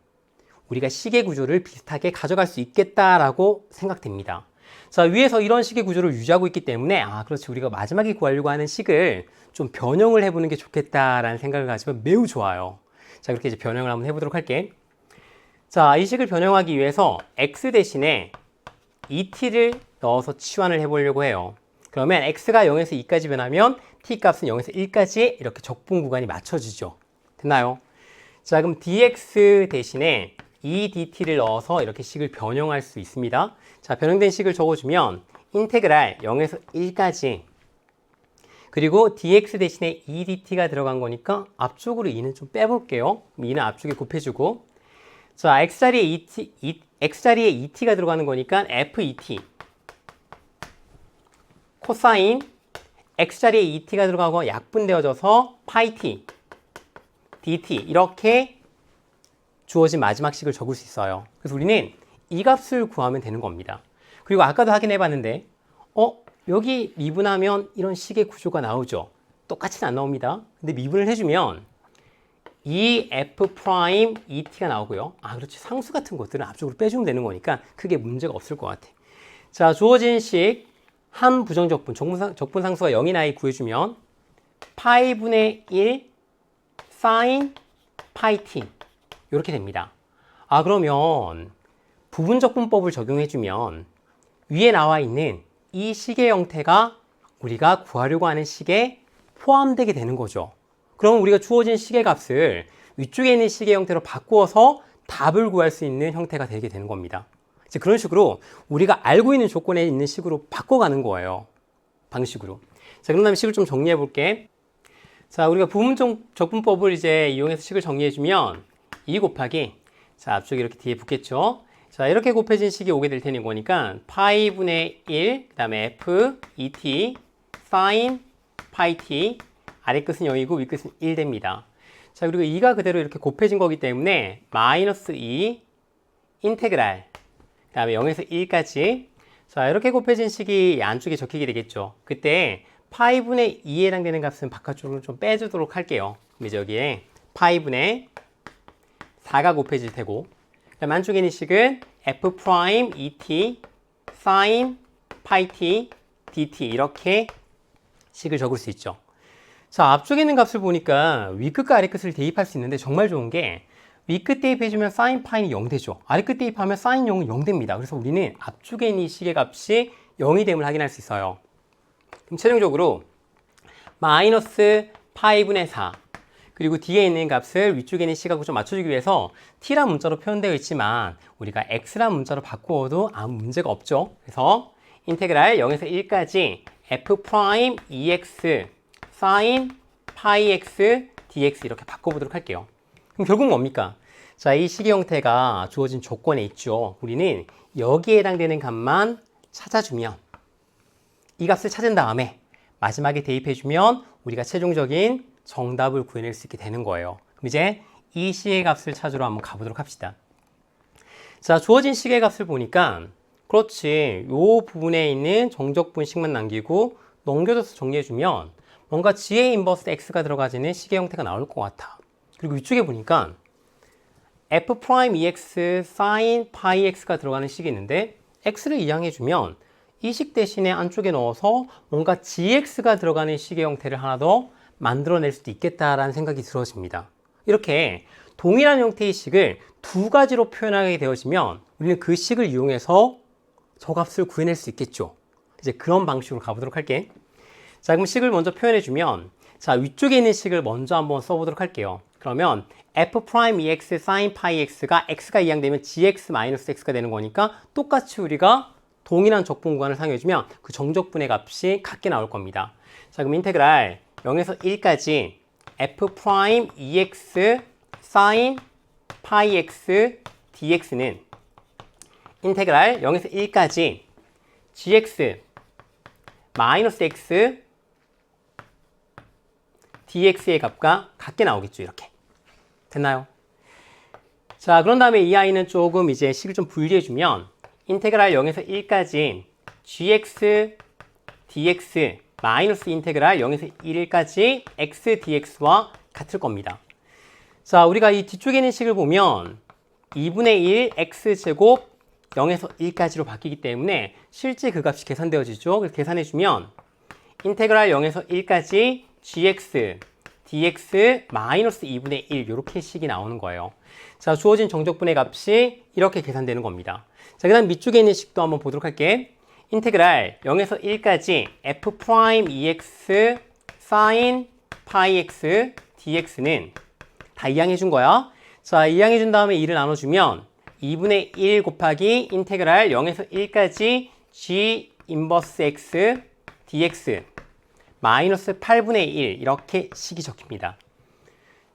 우리가 식의 구조를 비슷하게 가져갈 수 있겠다라고 생각됩니다. 자, 위에서 이런 식의 구조를 유지하고 있기 때문에 그렇지, 우리가 마지막에 구하려고 하는 식을 좀 변형을 해보는 게 좋겠다라는 생각을 가지면 매우 좋아요. 자, 그렇게 이제 변형을 한번 해보도록 할게. 자, 이 식을 변형하기 위해서 x 대신에 et를 넣어서 치환을 해보려고 해요. 그러면 x가 0에서 2까지 변하면 t 값은 0에서 1까지 이렇게 적분 구간이 맞춰지죠. 됐나요? 자, 그럼 dx 대신에 edt를 넣어서 이렇게 식을 변형할 수 있습니다. 자, 변형된 식을 적어주면 인테그랄 0에서 1까지, 그리고 dx 대신에 edt가 들어간 거니까 앞쪽으로 2는 좀 빼볼게요. 2는 앞쪽에 곱해주고, 자, x자리에 et가 들어가는 거니까 fet, 코사인 x자리에 et가 들어가고 약분되어져서 파이 t, dt 이렇게 주어진 마지막 식을 적을 수 있어요. 그래서 우리는 이 값을 구하면 되는 겁니다. 그리고 아까도 확인해 봤는데 여기 미분하면 이런 식의 구조가 나오죠. 똑같이는 안 나옵니다. 근데 미분을 해주면 이 f'(et가) 나오고요. 그렇지, 상수 같은 것들은 앞쪽으로 빼주면 되는 거니까 크게 문제가 없을 것 같아. 자, 주어진 식 한 부정적분, 적분 상수가 0인 아이 구해주면 파이분의 1 sin 파이 t 이렇게 됩니다. 그러면 부분적분법을 적용해주면 위에 나와 있는 이 식의 형태가 우리가 구하려고 하는 식에 포함되게 되는 거죠. 그럼 우리가 주어진 식의 값을 위쪽에 있는 식의 형태로 바꾸어서 답을 구할 수 있는 형태가 되게 되는 겁니다. 이제 그런 식으로 우리가 알고 있는 조건에 있는 식으로 바꿔가는 거예요. 방식으로. 자, 그런 다음에 식을 좀 정리해 볼게. 자, 우리가 부분적 적분법을 이제 이용해서 식을 정리해주면 2 곱하기, 자, 앞쪽에 이렇게 뒤에 붙겠죠. 자, 이렇게 곱해진 식이 오게 될 테는 거니까 파이분의 1, 그 다음에 f, 2t, sin, 파이 t, 아래 끝은 0이고 위 끝은 1 됩니다. 자, 그리고 2가 그대로 이렇게 곱해진 거기 때문에 마이너스 2, 인테그랄, 그 다음에 0에서 1까지. 자, 이렇게 곱해진 식이 안쪽에 적히게 되겠죠. 그때 파이분의 2에 해당되는 값은 바깥쪽으로 좀 빼주도록 할게요. 이제 여기에 파이분의 4가 곱해질 테고, 그다음 안쪽에 있는 식은 f 프라임 2t sin 파이 t dt 이렇게 식을 적을 수 있죠. 자, 앞쪽에 있는 값을 보니까 위끝과 아래끝을 대입할 수 있는데 정말 좋은 게 위끝 대입해주면 sin 파이는 0 되죠. 아래끝 대입하면 sin 0은 0 됩니다. 그래서 우리는 앞쪽에 있는 이 식의 값이 0이 됨을 확인할 수 있어요. 그럼 최종적으로 마이너스 파이분의 4 그리고 뒤에 있는 값을 위쪽에 있는 C하고 좀 맞춰주기 위해서 T란 문자로 표현되어 있지만 우리가 X란 문자로 바꾸어도 아무 문제가 없죠. 그래서 인테그랄 0에서 1까지 F 프라임 EX sin 파이 X dx 이렇게 바꿔보도록 할게요. 그럼 결국 뭡니까? 자, 이 식의 형태가 주어진 조건에 있죠. 우리는 여기에 해당되는 값만 찾아주면 이 값을 찾은 다음에 마지막에 대입해주면 우리가 최종적인 정답을 구해낼 수 있게 되는 거예요. 그럼 이제 이 식의 값을 찾으러 한번 가보도록 합시다. 자, 주어진 식의 값을 보니까 그렇지, 요 부분에 있는 정적분식만 남기고 넘겨줘서 정리해주면 뭔가 G의 인버스 X가 들어가지는 식의 형태가 나올 것 같아. 그리고 위쪽에 보니까 F 프라임 EX sin 파이 X가 들어가는 식이 있는데 X를 이항해주면 이 식 대신에 안쪽에 넣어서 뭔가 GX가 들어가는 식의 형태를 하나 더 만들어낼 수도 있겠다라는 생각이 들어집니다. 이렇게 동일한 형태의 식을 두 가지로 표현하게 되어지면 우리는 그 식을 이용해서 저 값을 구해낼 수 있겠죠. 이제 그런 방식으로 가보도록 할게. 자, 그럼 식을 먼저 표현해주면 자, 위쪽에 있는 식을 먼저 한번 써보도록 할게요. 그러면 f 프라임 ex sin 파이 x가 x가 이항되면 gx 마이너스 x가 되는 거니까 똑같이 우리가 동일한 적분 구간을 사용해주면 그 정적분의 값이 같게 나올 겁니다. 자, 그럼 인테그랄 0에서 1까지 f 프라임 ex sin 파이 x dx는 인테그랄 0에서 1까지 gx 마이너스 x dx의 값과 같게 나오겠죠. 이렇게 됐나요? 자, 그런 다음에 이 아이는 조금 이제 식을 좀 분리해주면 인테그랄 0에서 1까지 gx dx 마이너스 인테그랄 0에서 1까지 x dx와 같을 겁니다. 자, 우리가 이 뒤쪽에 있는 식을 보면 2분의 1 x제곱 0에서 1까지로 바뀌기 때문에 실제 그 값이 계산되어지죠. 그래서 계산해주면 인테그랄 0에서 1까지 gx dx 마이너스 2분의 1 이렇게 식이 나오는 거예요. 자, 주어진 정적분의 값이 이렇게 계산되는 겁니다. 자, 그 다음 밑쪽에 있는 식도 한번 보도록 할게. 인테그랄 0에서 1까지 f 프라임 ex sin 파이 x dx는 다 이항해 준 거야. 자, 이항해 준 다음에 2를 나눠주면 2분의 1 곱하기 인테그랄 0에서 1까지 g 인버스 x dx 마이너스 8분의 1 이렇게 식이 적힙니다.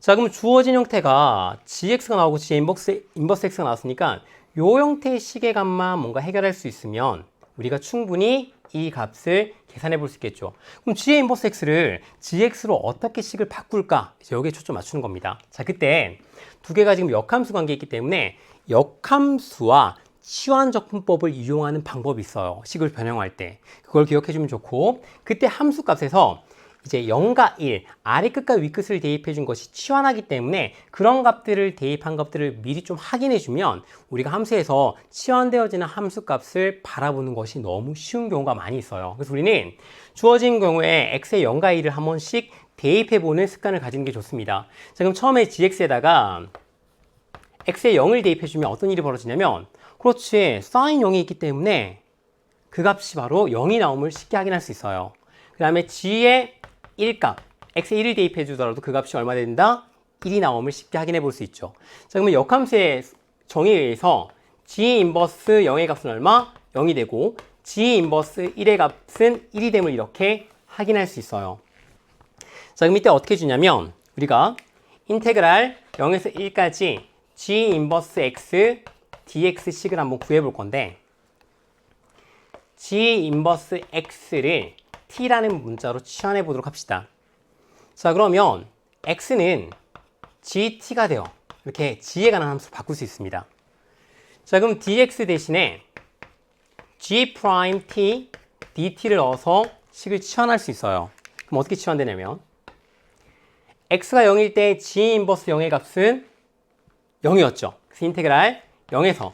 자, 그럼 주어진 형태가 gx가 나오고 g 인버스 x가 나왔으니까 이 형태의 식의 값만 뭔가 해결할 수 있으면 우리가 충분히 이 값을 계산해 볼 수 있겠죠. 그럼 g의 인버스 x를 gx로 어떻게 식을 바꿀까? 이제 여기에 초점 맞추는 겁니다. 자, 그때 두 개가 지금 역함수 관계에 있기 때문에 역함수와 치환적분법을 이용하는 방법이 있어요. 식을 변형할 때. 그걸 기억해 주면 좋고, 그때 함수 값에서 이제 0과 1, 아래 끝과 위 끝을 대입해 준 것이 치환하기 때문에 그런 값들을 대입한 값들을 미리 좀 확인해 주면 우리가 함수에서 치환되어지는 함수 값을 바라보는 것이 너무 쉬운 경우가 많이 있어요. 그래서 우리는 주어진 경우에 x의 0과 1을 한 번씩 대입해 보는 습관을 가지는 게 좋습니다. 자, 그럼 처음에 gx에다가 x의 0을 대입해 주면 어떤 일이 벌어지냐면, 그렇지, sin 0이 있기 때문에 그 값이 바로 0이 나옴을 쉽게 확인할 수 있어요. 그 다음에 g의 1값, x에 1을 대입해 주더라도 그 값이 얼마 된다? 1이 나옴을 쉽게 확인해 볼 수 있죠. 자, 그러면 역함수의 정의에 의해서 G 인버스 0의 값은 얼마? 0이 되고 G 인버스 1의 값은 1이 됨을 이렇게 확인할 수 있어요. 자, 그럼 이때 어떻게 주냐면 우리가 인테그랄 0에서 1까지 G 인버스 X dx식을 한번 구해볼 건데 G 인버스 X를 T라는 문자로 치환해 보도록 합시다. 자, 그러면 X는 GT가 돼요. 이렇게 G에 관한 함수로 바꿀 수 있습니다. 자, 그럼 dx 대신에 G 프라임 T dt를 넣어서 식을 치환할 수 있어요. 그럼 어떻게 치환되냐면 x가 0일 때 G 인버스 0의 값은 0이었죠. 그래서 인테그랄 0에서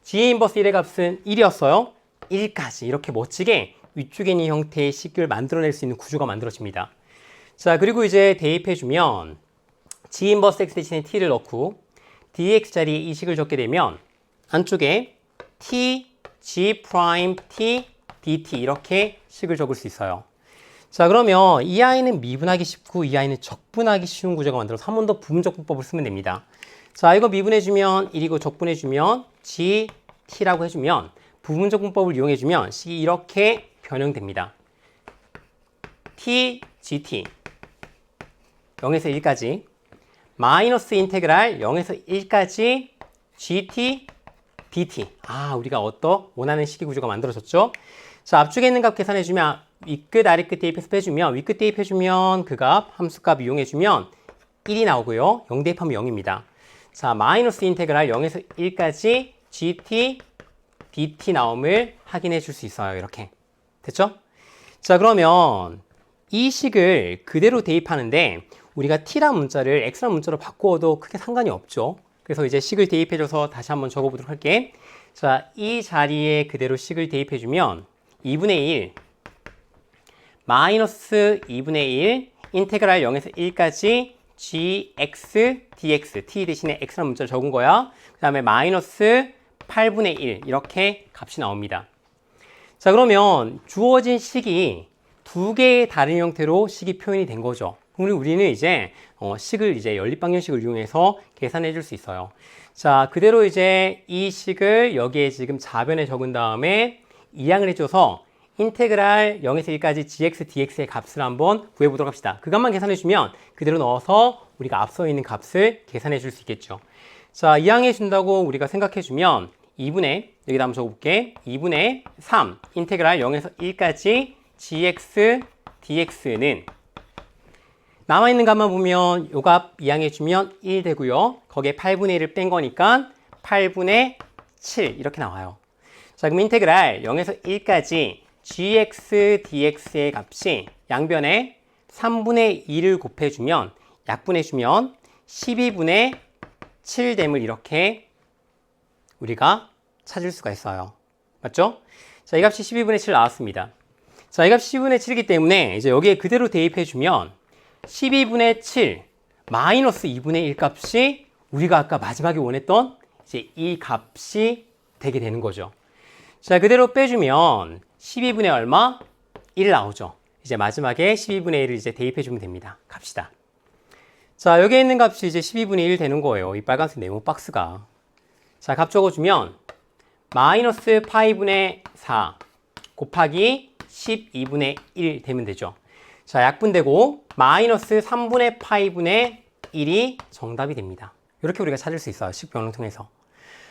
G 인버스 1의 값은 1이었어요. 1까지 이렇게 멋지게 위쪽에 있는 형태의 식을 만들어낼 수 있는 구조가 만들어집니다. 자, 그리고 이제 대입해주면 G 인버스 X 대신에 T를 넣고 dx 자리에 이 식을 적게 되면 안쪽에 T, G 프라임 T, dt 이렇게 식을 적을 수 있어요. 자, 그러면 이 아이는 미분하기 쉽고 이 아이는 적분하기 쉬운 구조가 만들어서 한 번 더 부분적분법을 쓰면 됩니다. 자, 이거 미분해주면 1이고 적분해주면 GT라고 해주면 부분적분법을 이용해주면 식이 이렇게 변형됩니다. T, GT 0에서 1까지 마이너스 인테그랄 0에서 1까지 GT, dt. 아, 우리가 원하는 식의 구조가 만들어졌죠? 자, 앞쪽에 있는 값 계산해주면 윗끝, 아래끝 대입해서 빼주면 윗끝 대입해주면 그 값, 함수값 이용해주면 1이 나오고요. 0 대입하면 0입니다. 자, 마이너스 인테그랄 0에서 1까지 gt, dt 나옴을 확인해 줄 수 있어요. 이렇게. 됐죠? 자, 그러면 이 식을 그대로 대입하는데 우리가 t란 문자를 x란 문자로 바꾸어도 크게 상관이 없죠. 그래서 이제 식을 대입해줘서 다시 한번 적어보도록 할게. 자, 이 자리에 그대로 식을 대입해주면 2분의 1 마이너스 2분의 1 인테그랄 0에서 1까지 gx dx t 대신에 x라는 문자를 적은 거야. 그 다음에 마이너스 8분의 1 이렇게 값이 나옵니다. 자, 그러면 주어진 식이 두 개의 다른 형태로 식이 표현이 된 거죠. 그럼 우리는 이제 식을 이제 연립방정식을 이용해서 계산해 줄 수 있어요. 자, 그대로 이제 이 식을 여기에 지금 좌변에 적은 다음에 이항을 해줘서 인테그랄 0에서 1까지 gx, dx의 값을 한번 구해보도록 합시다. 그 값만 계산해주면 그대로 넣어서 우리가 앞서 있는 값을 계산해 줄 수 있겠죠. 자, 이항해 준다고 우리가 생각해주면 2분의, 여기다 한번 적어볼게. 2분의 3 인테그랄 0에서 1까지 gx, dx는 남아있는 값만 보면 요 값 이항해주면 1 되고요. 거기에 8분의 1을 뺀 거니까 8분의 7 이렇게 나와요. 자, 그럼 인테그랄 0에서 1까지 gx, dx의 값이 양변에 3분의 2를 곱해주면 약분해주면 12분의 7됨을 이렇게 우리가 찾을 수가 있어요. 맞죠? 자, 이 값이 12분의 7 나왔습니다. 자, 이 값이 12분의 7이기 때문에 이제 여기에 그대로 대입해주면 12분의 7 마이너스 2분의 1 값이 우리가 아까 마지막에 원했던 이제 이 값이 되게 되는 거죠. 자, 그대로 빼주면 12분의 얼마? 1 나오죠. 이제 마지막에 12분의 1을 이제 대입해주면 됩니다. 갑시다. 자, 여기에 있는 값이 이제 12분의 1 되는 거예요. 이 빨간색 네모 박스가. 자, 값 적어주면 마이너스 파이분의 4 곱하기 12분의 1 되면 되죠. 자, 약분되고 마이너스 3분의 파이분의 1이 정답이 됩니다. 이렇게 우리가 찾을 수 있어요. 식변을 통해서.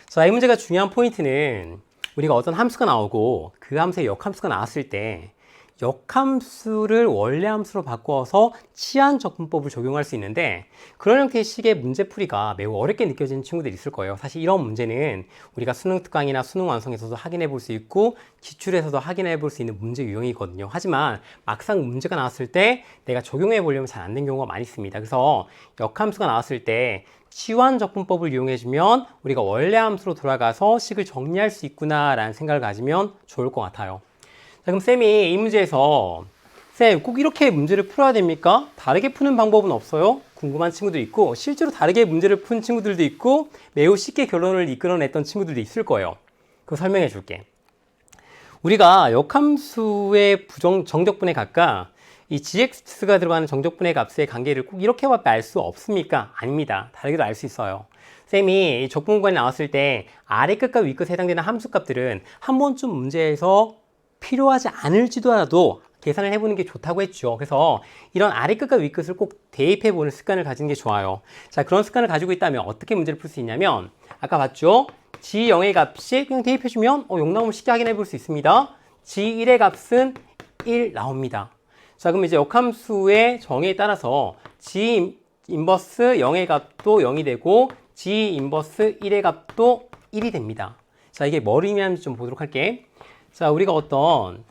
자, 이 문제가 중요한 포인트는 우리가 어떤 함수가 나오고 그 함수의 역함수가 나왔을 때 역함수를 원래함수로 바꿔서 치환적분법을 적용할 수 있는데 그런 형태의 식의 문제풀이가 매우 어렵게 느껴지는 친구들이 있을 거예요. 사실 이런 문제는 우리가 수능 특강이나 수능 완성에서도 확인해 볼 수 있고 기출에서도 확인해 볼 수 있는 문제 유형이거든요. 하지만 막상 문제가 나왔을 때 내가 적용해 보려면 잘 안 되는 경우가 많이 있습니다. 그래서 역함수가 나왔을 때 치환적분법을 이용해주면 우리가 원래 함수로 돌아가서 식을 정리할 수 있구나라는 생각을 가지면 좋을 것 같아요. 자, 그럼 쌤이 이 문제에서 쌤 꼭 이렇게 문제를 풀어야 됩니까? 다르게 푸는 방법은 없어요? 궁금한 친구도 있고 실제로 다르게 문제를 푼 친구들도 있고 매우 쉽게 결론을 이끌어냈던 친구들도 있을 거예요. 그거 설명해 줄게. 우리가 역함수의 정적분에 각각 이 gx가 들어가는 정적분해 값의 관계를 꼭 이렇게밖에 알 수 없습니까? 아닙니다. 다르게도 알 수 있어요. 쌤이 적분구간이 나왔을 때 아래 끝과 위 끝에 해당되는 함수 값들은 한 번쯤 문제에서 필요하지 않을지도 알아도 계산을 해보는 게 좋다고 했죠. 그래서 이런 아래 끝과 위 끝을 꼭 대입해보는 습관을 가지는 게 좋아요. 자, 그런 습관을 가지고 있다면 어떻게 문제를 풀 수 있냐면 아까 봤죠? g0의 값이 그냥 대입해주면 0 나오면 쉽게 확인해 볼 수 있습니다. g1의 값은 1 나옵니다. 자, 그럼 이제 역함수의 정의에 따라서 g 인버스 0의 값도 0이 되고 g 인버스 1의 값도 1이 됩니다. 자, 이게 뭘 의미하는지 좀 보도록 할게. 자, 우리가 어떤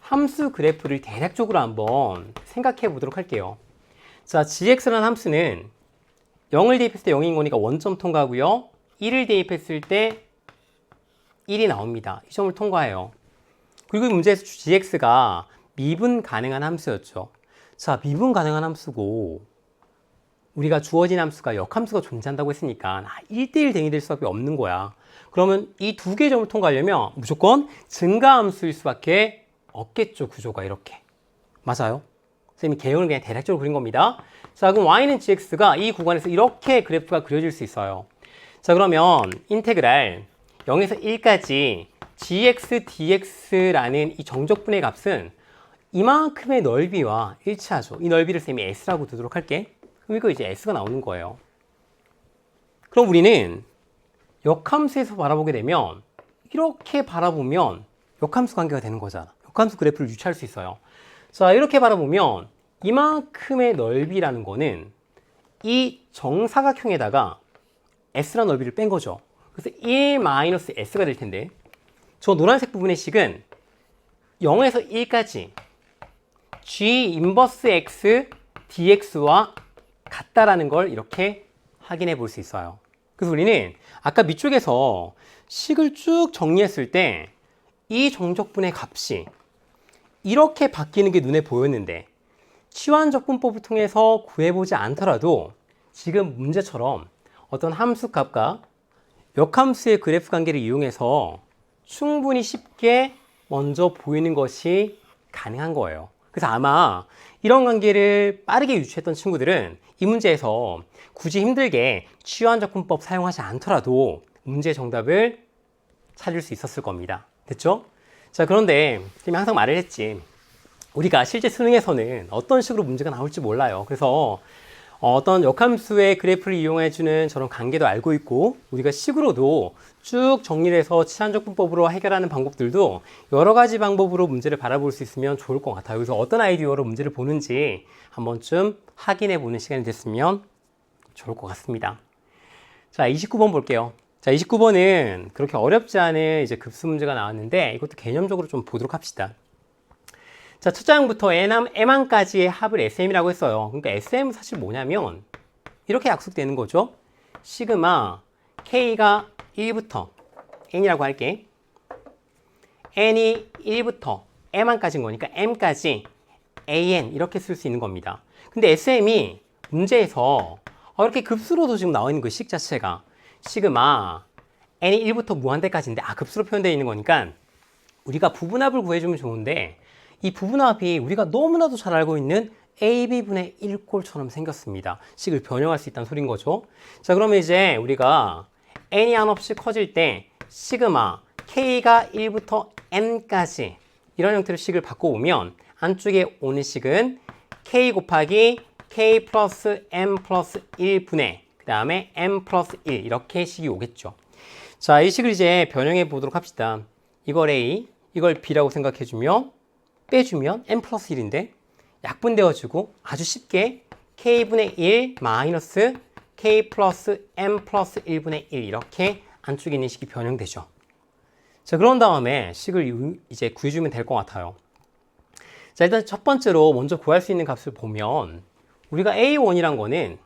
함수 그래프를 대략적으로 한번 생각해 보도록 할게요. 자, gx라는 함수는 0을 대입했을 때 0인 거니까 원점 통과하고요. 1을 대입했을 때 1이 나옵니다. 이 점을 통과해요. 그리고 이 문제에서 gx가 미분 가능한 함수였죠. 자, 미분 가능한 함수고 우리가 주어진 함수가 역함수가 존재한다고 했으니까 1대1 대응이 될 수밖에 없는 거야. 그러면 이 두 개의 점을 통과하려면 무조건 증가함수일 수밖에 없겠죠. 구조가 이렇게. 맞아요? 쌤이 개형을 그냥 대략적으로 그린 겁니다. 자, 그럼 y는 gx가 이 구간에서 이렇게 그래프가 그려질 수 있어요. 자, 그러면 인테그랄 0에서 1까지 gx dx라는 이 정적분의 값은 이만큼의 넓이와 일치하죠. 이 넓이를 쌤이 s라고 두도록 할게. 그럼 이거 이제 s가 나오는 거예요. 그럼 우리는 역함수에서 바라보게 되면 이렇게 바라보면 역함수 관계가 되는 거잖아. 역함수 그래프를 유추할 수 있어요. 자, 이렇게 바라보면 이만큼의 넓이라는 거는 이 정사각형에다가 s라는 넓이를 뺀 거죠. 그래서 1-s가 될 텐데 저 노란색 부분의 식은 0에서 1까지 g 인버스 x dx와 같다라는 걸 이렇게 확인해 볼 수 있어요. 그래서 우리는 아까 밑쪽에서 식을 쭉 정리했을 때 이 정적분의 값이 이렇게 바뀌는 게 눈에 보였는데 치환적분법을 통해서 구해보지 않더라도 지금 문제처럼 어떤 함수 값과 역함수의 그래프 관계를 이용해서 충분히 쉽게 먼저 보이는 것이 가능한 거예요. 그래서 아마 이런 관계를 빠르게 유추했던 친구들은 이 문제에서 굳이 힘들게 치환적분법 사용하지 않더라도 문제의 정답을 찾을 수 있었을 겁니다. 됐죠? 자, 그런데 쌤이 항상 말을 했지. 우리가 실제 수능에서는 어떤 식으로 문제가 나올지 몰라요. 그래서 어떤 역함수의 그래프를 이용해주는 저런 관계도 알고 있고 우리가 식으로도 쭉 정리를 해서 치환적분법으로 해결하는 방법들도 여러 가지 방법으로 문제를 바라볼 수 있으면 좋을 것 같아요. 그래서 어떤 아이디어로 문제를 보는지 한 번쯤 확인해 보는 시간이 됐으면 좋을 것 같습니다. 자, 29번 볼게요. 자, 29번은 그렇게 어렵지 않은 이제 급수 문제가 나왔는데 이것도 개념적으로 좀 보도록 합시다. 자, 첫 장부터 m항까지의 합을 sm이라고 했어요. 그러니까 sm은 사실 뭐냐면 이렇게 약속되는 거죠. 시그마 k가 1부터 n이라고 할게. n이 1부터 m항까지인 거니까 m까지 an 이렇게 쓸 수 있는 겁니다. 근데 sm이 문제에서 이렇게 급수로도 지금 나와 있는 그 식 자체가 시그마 n이 1부터 무한대까지인데 급수로 표현되어 있는 거니까 우리가 부분합을 구해주면 좋은데 이 부분합이 우리가 너무나도 잘 알고 있는 AB분의 1꼴처럼 생겼습니다. 식을 변형할 수 있다는 소린 거죠. 자, 그러면 이제 우리가 n이 한없이 커질 때 시그마 k가 1부터 n까지 이런 형태로 식을 바꿔보면 안쪽에 오는 식은 k 곱하기 k 플러스 m 플러스 1분의 그 다음에 m 플러스 1 이렇게 식이 오겠죠. 자, 이 식을 이제 변형해 보도록 합시다. 이걸 a, 이걸 b라고 생각해주면 빼주면 m 플러스 1인데 약분되어지고 아주 쉽게 k분의 1 마이너스 k 플러스 m 플러스 1분의 1 이렇게 안쪽에 있는 식이 변형되죠. 자, 그런 다음에 식을 이제 구해주면 될 것 같아요. 자, 일단 첫 번째로 먼저 구할 수 있는 값을 보면 우리가 A1이란 거는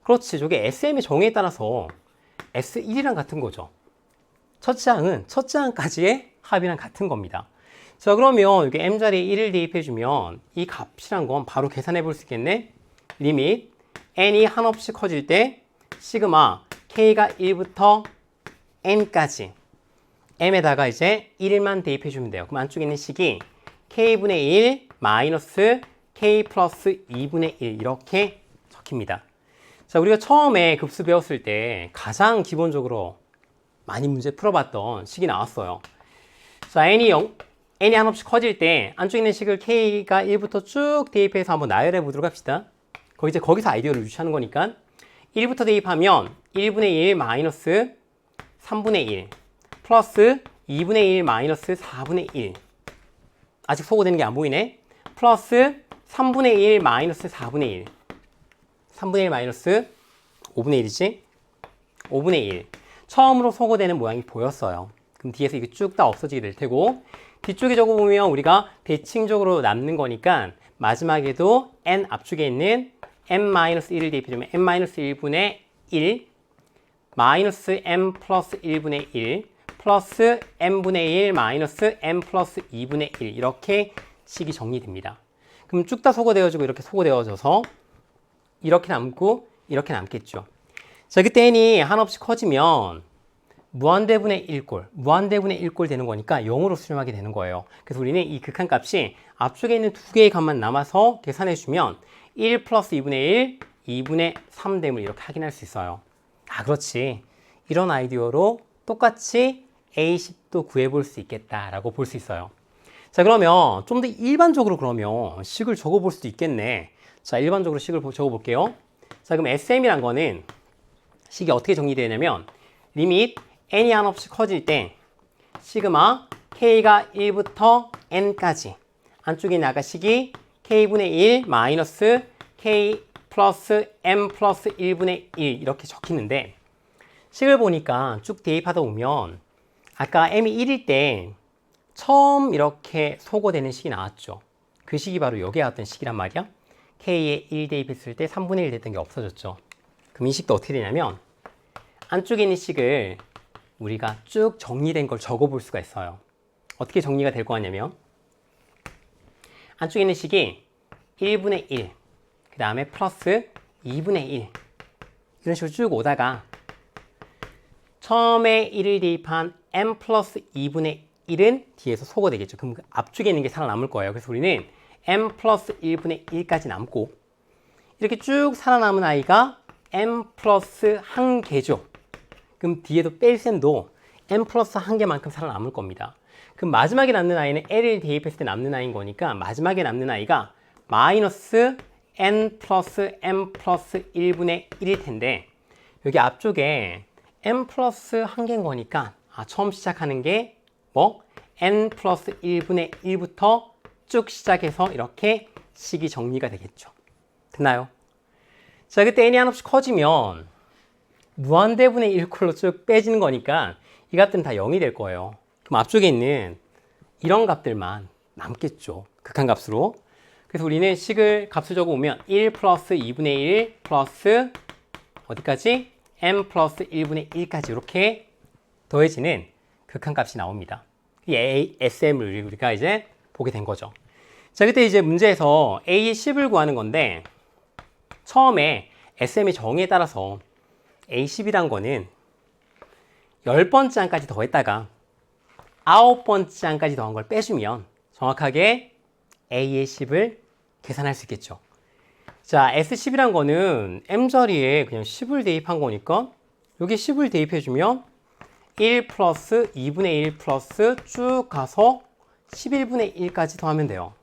그렇지, 저게 SM의 정의에 따라서 S1이랑 같은 거죠. 첫째 항은 첫째 항까지의 합이랑 같은 겁니다. 자, 그러면 여기 m 자리에 1을 대입해주면 이 값이란 건 바로 계산해 볼 수 있겠네. 리밋 n이 한없이 커질 때 시그마 k가 1부터 n까지 m에다가 이제 1만 대입해주면 돼요. 그럼 안쪽에 있는 식이 k분의 1 마이너스 k 플러스 2분의 1 이렇게 적힙니다. 자, 우리가 처음에 급수 배웠을 때 가장 기본적으로 많이 문제 풀어봤던 식이 나왔어요. 자, n이 한없이 커질 때 안쪽에 있는 식을 k가 1부터 쭉 대입해서 한번 나열해 보도록 합시다. 거기서 아이디어를 유추하는 거니까 1부터 대입하면 1분의 1 마이너스 3분의 1 플러스 2분의 1 마이너스 4분의 1 아직 소거되는 게 안 보이네. 플러스 3분의 1 마이너스 4분의 1 3분의 1 마이너스 5분의 1이지? 5분의 1 처음으로 소거되는 모양이 보였어요. 그럼 뒤에서 이게 쭉 다 없어지게 될 테고 뒤쪽에 적어보면 우리가 대칭적으로 남는 거니까 마지막에도 n 앞쪽에 있는 n-1을 대입해주면 n-1분의 1 마이너스 m 플러스 1분의 1 플러스 n분의 1 마이너스 m 플러스 2분의 1 이렇게 식이 정리됩니다. 그럼 쭉 다 소거되어지고 이렇게 소거되어져서 이렇게 남고 이렇게 남겠죠. 자, 그때 n이 한없이 커지면 무한대분의 1꼴, 무한대분의 1꼴 되는 거니까 0으로 수렴하게 되는 거예요. 그래서 우리는 이 극한값이 앞쪽에 있는 두 개의 값만 남아서 계산해 주면 1 플러스 2분의 1, 2분의 3됨을 이렇게 확인할 수 있어요. 아, 그렇지. 이런 아이디어로 똑같이 A10도 구해볼 수 있겠다라고 볼 수 있어요. 자, 그러면 좀 더 일반적으로 그러면 식을 적어볼 수도 있겠네. 자, 일반적으로 식을 적어볼게요. 자, 그럼 SM이란 거는 식이 어떻게 정리되냐면 리밋 n이 한없이 커질 때 시그마 k가 1부터 n까지 안쪽에 나가 식이 k분의 1 마이너스 k 플러스 m 플러스 1분의 1 이렇게 적히는데 식을 보니까 쭉 대입하다 보면 아까 m이 1일 때 처음 이렇게 소거되는 식이 나왔죠. 그 식이 바로 여기에 나왔던 식이란 말이야. k에 1 대입했을 때 3분의 1 됐던 게 없어졌죠. 그럼 이 식도 어떻게 되냐면 안쪽에 있는 식을 우리가 쭉 정리된 걸 적어볼 수가 있어요. 어떻게 정리가 될 거 같냐면 안쪽에 있는 식이 1분의 1, 그 다음에 플러스 2분의 1 이런 식으로 쭉 오다가 처음에 1을 대입한 m 플러스 2분의 1은 뒤에서 소거되겠죠. 그럼 앞쪽에 있는 게 살아남을 거예요. 그래서 우리는 m 플러스 1분의 1까지 남고 이렇게 쭉 살아남은 아이가 m 플러스 1개죠. 그럼 뒤에도 뺄 셈도 m 플러스 1개만큼 살아남을 겁니다. 그럼 마지막에 남는 아이는 l을 대입했을 때 남는 아이인 거니까 마지막에 남는 아이가 마이너스 n 플러스 m 플러스 1분의 1일 텐데 여기 앞쪽에 m 플러스 1개인 거니까 처음 시작하는 게 n 플러스 1분의 1부터 쭉 시작해서 이렇게 식이 정리가 되겠죠. 됐나요? 자, 그때 n이 한없이 커지면 무한대분의 1꼴로 쭉 빼지는 거니까 이 값들은 다 0이 될 거예요. 그럼 앞쪽에 있는 이런 값들만 남겠죠. 극한값으로. 그래서 우리는 식을 값을 적어보면 1 플러스 2분의 1 플러스 어디까지? m 플러스 1분의 1까지 이렇게 더해지는 극한값이 나옵니다. 이 SM을 우리가 이제 보게 된 거죠. 자, 그때 이제 문제에서 A의 10을 구하는 건데 처음에 SM의 정의에 따라서 A10이란 거는 10번째 항까지 더했다가 9번째 항까지 더한 걸 빼주면 정확하게 A의 10을 계산할 수 있겠죠. 자, S10이란 거는 M자리에 그냥 10을 대입한 거니까 여기 10을 대입해주면 1 플러스 2분의 1 플러스 쭉 가서 11분의 1까지 더하면 돼요.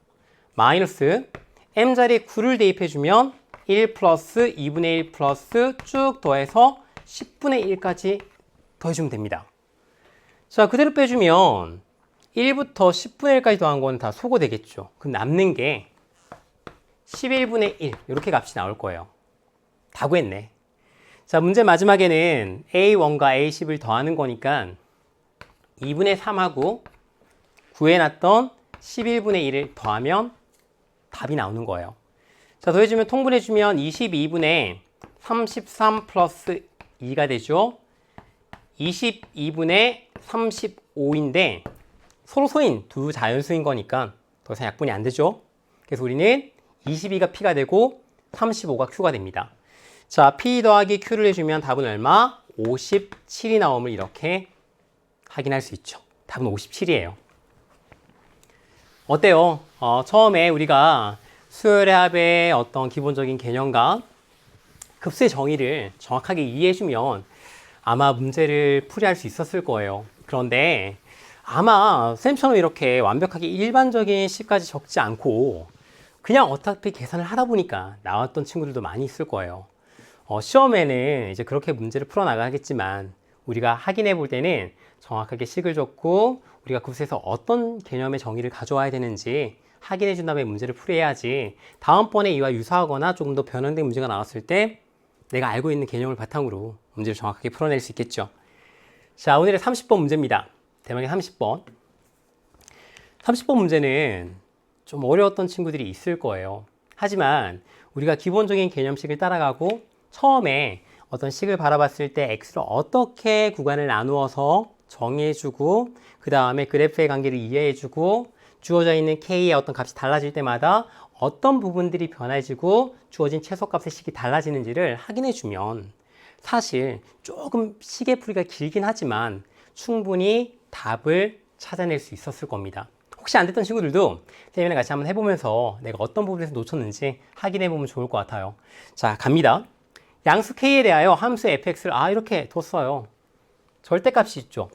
마이너스 M자리에 9를 대입해주면 1 플러스 2분의 1 플러스 쭉 더해서 10분의 1까지 더해주면 됩니다. 자, 그대로 빼주면 1부터 10분의 1까지 더한 건 다 소거되겠죠. 그럼 남는 게 11분의 1 이렇게 값이 나올 거예요. 다 구했네. 자, 문제 마지막에는 A1과 A10을 더하는 거니까 2분의 3하고 구해놨던 11분의 1을 더하면 답이 나오는 거예요. 자, 더해주면 통분해주면 22분의 33 플러스 2가 되죠. 22분의 35인데 서로 소인 두 자연수인 거니까 더 이상 약분이 안 되죠. 그래서 우리는 22가 P가 되고 35가 Q가 됩니다. 자, P 더하기 Q를 해주면 답은 얼마? 57이 나옴을 이렇게 확인할 수 있죠. 답은 57이에요. 어때요? 처음에 우리가 수열의 합의 어떤 기본적인 개념과 급수의 정의를 정확하게 이해해주면 아마 문제를 풀이할 수 있었을 거예요. 그런데 아마 쌤처럼 이렇게 완벽하게 일반적인 식까지 적지 않고 그냥 어차피 계산을 하다 보니까 나왔던 친구들도 많이 있을 거예요. 시험에는 이제 그렇게 문제를 풀어나가겠지만 우리가 확인해 볼 때는 정확하게 식을 적고 우리가 급수에서 어떤 개념의 정의를 가져와야 되는지 확인해 준 다음에 문제를 풀어야지 다음번에 이와 유사하거나 조금 더 변형된 문제가 나왔을 때 내가 알고 있는 개념을 바탕으로 문제를 정확하게 풀어낼 수 있겠죠. 자, 오늘의 30번 문제입니다. 대망의 30번. 30번 문제는 좀 어려웠던 친구들이 있을 거예요. 하지만 우리가 기본적인 개념식을 따라가고 처음에 어떤 식을 바라봤을 때 x를 어떻게 구간을 나누어서 정의해주고 그 다음에 그래프의 관계를 이해해주고 주어져 있는 k의 어떤 값이 달라질 때마다 어떤 부분들이 변해지고 주어진 최소값의 식이 달라지는지를 확인해주면 사실 조금 식의 풀이가 길긴 하지만 충분히 답을 찾아낼 수 있었을 겁니다. 혹시 안 됐던 친구들도 쌤이랑 같이 한번 해보면서 내가 어떤 부분에서 놓쳤는지 확인해보면 좋을 것 같아요. 자, 갑니다. 양수 k에 대하여 함수 fx를 이렇게 뒀어요. 절대값이 있죠.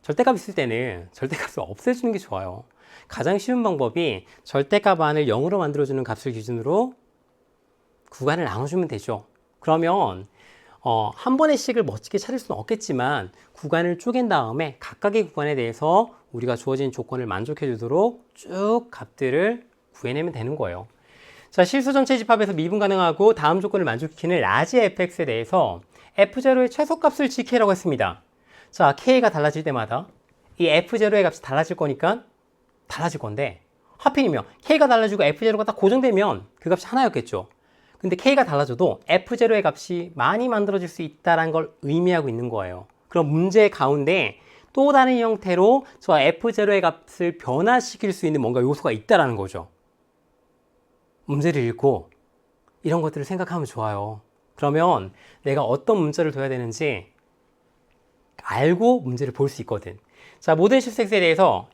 절대값 있을 때는 절대값을 없애주는 게 좋아요. 가장 쉬운 방법이 절대값 안을 0으로 만들어주는 값을 기준으로 구간을 나눠주면 되죠. 그러면 한 번의 식을 멋지게 찾을 수는 없겠지만 구간을 쪼갠 다음에 각각의 구간에 대해서 우리가 주어진 조건을 만족해 주도록 쭉 값들을 구해내면 되는 거예요. 자, 실수 전체 집합에서 미분 가능하고 다음 조건을 만족시키는 라지 fx에 대해서 f0의 최소값을 지키라고 했습니다. 자, k가 달라질 때마다 이 f0의 값이 달라질 거니까 달라질 건데 하필이면 k가 달라지고 f0가 딱 고정되면 그 값이 하나였겠죠. 근데 k가 달라져도 f0의 값이 많이 만들어질 수 있다는 걸 의미하고 있는 거예요. 그럼 문제 가운데 또 다른 형태로 저 f0의 값을 변화시킬 수 있는 뭔가 요소가 있다는 거죠. 문제를 읽고 이런 것들을 생각하면 좋아요. 그러면 내가 어떤 문자를 둬야 되는지 알고 문제를 볼 수 있거든. 자, 모든 실수x에 대해서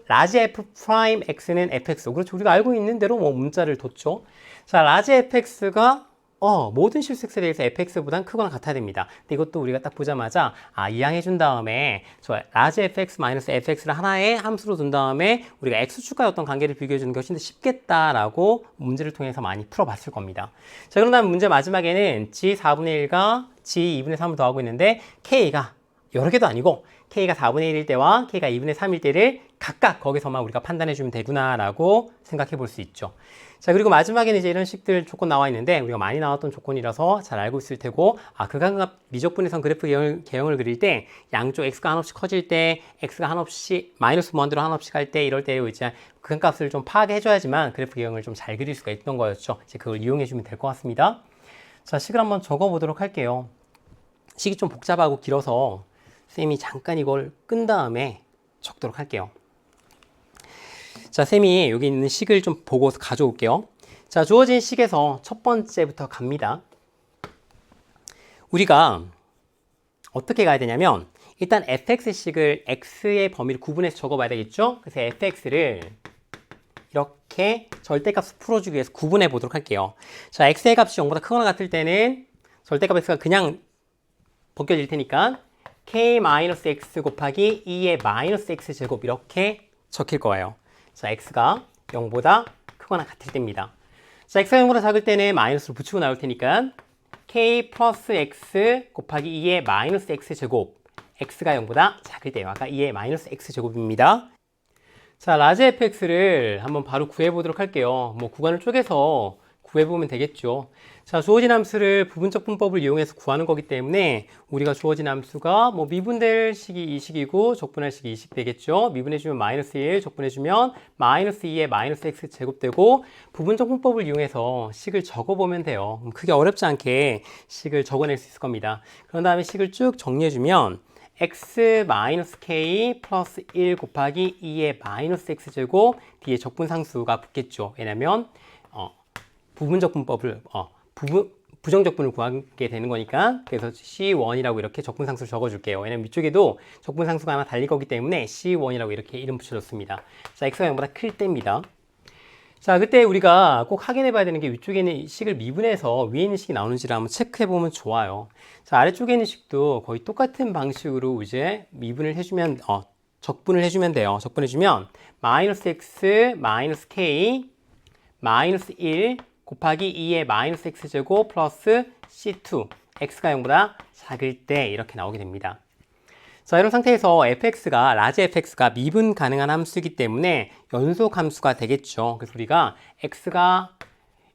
라지 f 프라임 x는 fx. 그렇죠. 우리가 알고 있는 대로 뭐 문자를 뒀죠. 자, 라지 fx가 모든 실수x에 대해서 fx보다는 크거나 같아야 됩니다. 근데 이것도 우리가 딱 보자마자 이항해 준 다음에 저 라지 fx 마이너스 fx를 하나의 함수로 둔 다음에 우리가 x축과의 어떤 관계를 비교해 주는 것이 쉽겠다라고 문제를 통해서 많이 풀어봤을 겁니다. 자, 그럼 다음 문제 마지막에는 g 4분의 1과 g 2분의 3을 더하고 있는데 k가 여러 개도 아니고 k가 4분의 1일 때와 k가 2분의 3일 때를 각각 거기서만 우리가 판단해 주면 되구나라고 생각해 볼 수 있죠. 자, 그리고 마지막에는 이제 이런 식들 조건 나와 있는데 우리가 많이 나왔던 조건이라서 잘 알고 있을 테고 극한값 미적분해선 그래프 개형을 그릴 때 양쪽 x가 한없씩 커질 때 x가 한없씩 마이너스 무한대로 한없씩 할 때 이럴 때 이제 극한값을 좀 파악해 줘야지만 그래프 개형을 좀 잘 그릴 수가 있던 거였죠. 이제 그걸 이용해 주면 될 것 같습니다. 자, 식을 한번 적어 보도록 할게요. 식이 좀 복잡하고 길어서 쌤이 잠깐 이걸 끈 다음에 적도록 할게요. 자, 쌤이 여기 있는 식을 좀 보고 가져올게요. 자, 주어진 식에서 첫 번째부터 갑니다. 우리가 어떻게 가야 되냐면 일단 fx식을 x의 범위를 구분해서 적어봐야 되겠죠? 그래서 fx를 이렇게 절대값을 풀어주기 위해서 구분해 보도록 할게요. 자, x의 값이 0보다 크거나 같을 때는 절대값 x가 그냥 벗겨질 테니까 k-x 곱하기 2의 마이너스 x제곱 이렇게 적힐 거예요. 자, x가 0보다 크거나 같을 때입니다. 자, x가 0보다 작을 때는 마이너스를 붙이고 나올 테니까 k 플러스 x 곱하기 2의 마이너스 x제곱 x가 0보다 작을 때요. 아까 2의 마이너스 x제곱입니다. 자, 라지 fx를 한번 바로 구해보도록 할게요. 뭐 구간을 쪼개서 구해보면 되겠죠. 자, 주어진 함수를 부분적 분법을 이용해서 구하는 거기 때문에 우리가 주어진 함수가 뭐 미분될 식이 이 식이고 적분할 식이 이 식 되겠죠. 미분해주면 마이너스 1, 적분해주면 마이너스 2의 마이너스 x 제곱 되고 부분적 분법을 이용해서 식을 적어보면 돼요. 크게 어렵지 않게 식을 적어낼 수 있을 겁니다. 그런 다음에 식을 쭉 정리해주면 x 마이너스 k 플러스 1 곱하기 2의 마이너스 x 제곱 뒤에 적분상수가 붙겠죠. 왜냐면 부분적 분법을 부정적분을 구하게 되는 거니까 그래서 C1이라고 이렇게 적분상수를 적어줄게요. 왜냐면 위쪽에도 적분상수가 하나 달릴 거기 때문에 C1이라고 이렇게 이름 붙여줬습니다. 자, x가 0보다 클 때입니다. 자, 그때 우리가 꼭 확인해 봐야 되는 게 위쪽에 있는 식을 미분해서 위에 있는 식이 나오는지를 한번 체크해 보면 좋아요. 자, 아래쪽에 있는 식도 거의 똑같은 방식으로 이제 미분을 해주면, 적분을 해주면 돼요. 적분해주면 마이너스 x 마이너스 k 마이너스 1 곱하기 2의 마이너스 x제곱 플러스 c2 x가 0보다 작을 때 이렇게 나오게 됩니다. 자, 이런 상태에서 fx가 라지 fx가 미분 가능한 함수이기 때문에 연속 함수가 되겠죠. 그래서 우리가 x가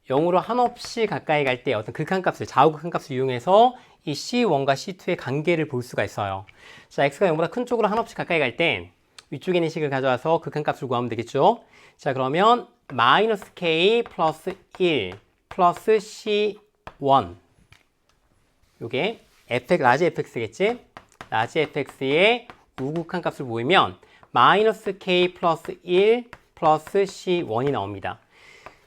0으로 한없이 가까이 갈 때 어떤 극한값을 좌우 극한값을 이용해서 이 c1과 c2의 관계를 볼 수가 있어요. 자, x가 0보다 큰 쪽으로 한없이 가까이 갈 땐 위쪽에 있는 식을 가져와서 극한값을 구하면 되겠죠. 자, 그러면 마이너스 k 플러스 1 플러스 c1 요게 라지 fx겠지? 라지 fx의 우극한 값을 보이면 마이너스 k 플러스 1 플러스 c1이 나옵니다.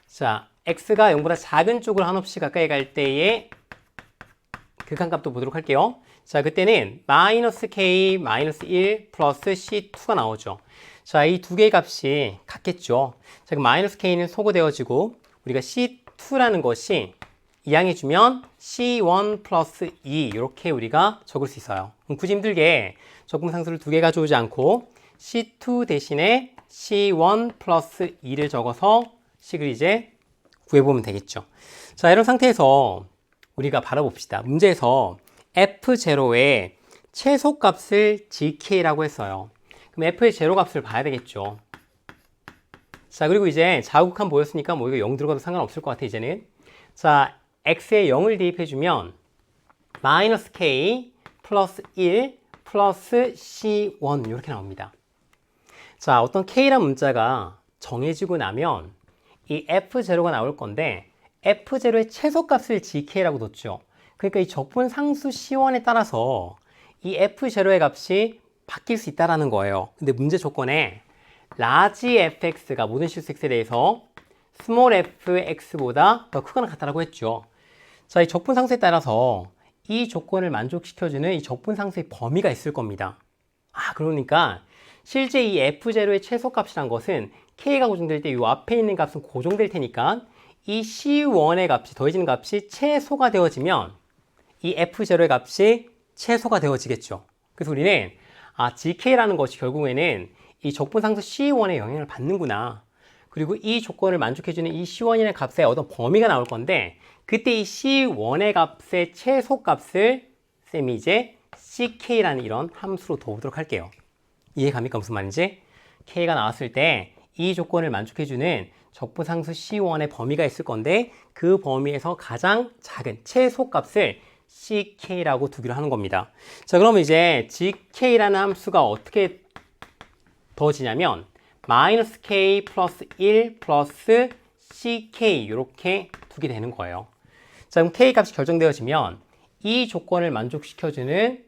자, x가 0보다 작은 쪽으로 한없이 가까이 갈 때의 극한값도 보도록 할게요. 자, 그때는 마이너스 k 마이너스 1 플러스 c2가 나오죠. 자, 이 두 개의 값이 같겠죠. 자, 그럼 마이너스 k는 소거되어지고 우리가 c2라는 것이 이항해주면 c1 플러스 2 이렇게 우리가 적을 수 있어요. 그럼 굳이 힘들게 적분상수를 두 개 가져오지 않고 c2 대신에 c1 플러스 2를 적어서 식을 이제 구해보면 되겠죠. 자, 이런 상태에서 우리가 바라봅시다. 문제에서 f0의 최소값을 gk라고 했어요. 그럼 f의 제로값을 봐야 되겠죠. 자, 그리고 이제 좌우극한 보였으니까 뭐 이거 0 들어가도 상관없을 것 같아, 이제는. 자, x에 0을 대입해주면 마이너스 k 플러스 1 플러스 c1 이렇게 나옵니다. 자, 어떤 k란 문자가 정해지고 나면 이 f0가 나올 건데 f0의 최소값을 gk라고 뒀죠. 그러니까 이 적분상수 c1에 따라서 이 f0의 값이 바뀔 수 있다는 거예요. 근데 문제 조건에 라지 fx가 모든 실수 x에 대해서 스몰 fx보다 더 크거나 같다라고 했죠. 자, 이 적분상수에 따라서 이 조건을 만족시켜주는 이 적분상수의 범위가 있을 겁니다. 그러니까 실제 이 f0의 최소값이란 것은 k가 고정될 때 이 앞에 있는 값은 고정될 테니까 이 c1의 값이 더해지는 값이 최소가 되어지면 이 f0의 값이 최소가 되어지겠죠. 그래서 우리는 gk라는 것이 결국에는 이 적분상수 c1의 영향을 받는구나. 그리고 이 조건을 만족해주는 이 c1이라는 값의 어떤 범위가 나올 건데 그때 이 c1의 값의 최소값을 쌤이 이제 ck라는 이런 함수로 둬보도록 할게요. 이해갑니까? 무슨 말인지? k가 나왔을 때 이 조건을 만족해주는 적분상수 c1의 범위가 있을 건데 그 범위에서 가장 작은 최소값을 ck라고 두기로 하는 겁니다. 자, 그러면 이제 gk라는 함수가 어떻게 더해지냐면 마이너스 k 플러스 1 플러스 ck 이렇게 두게 되는 거예요. 자, 그럼 k 값이 결정되어지면 이 조건을 만족시켜주는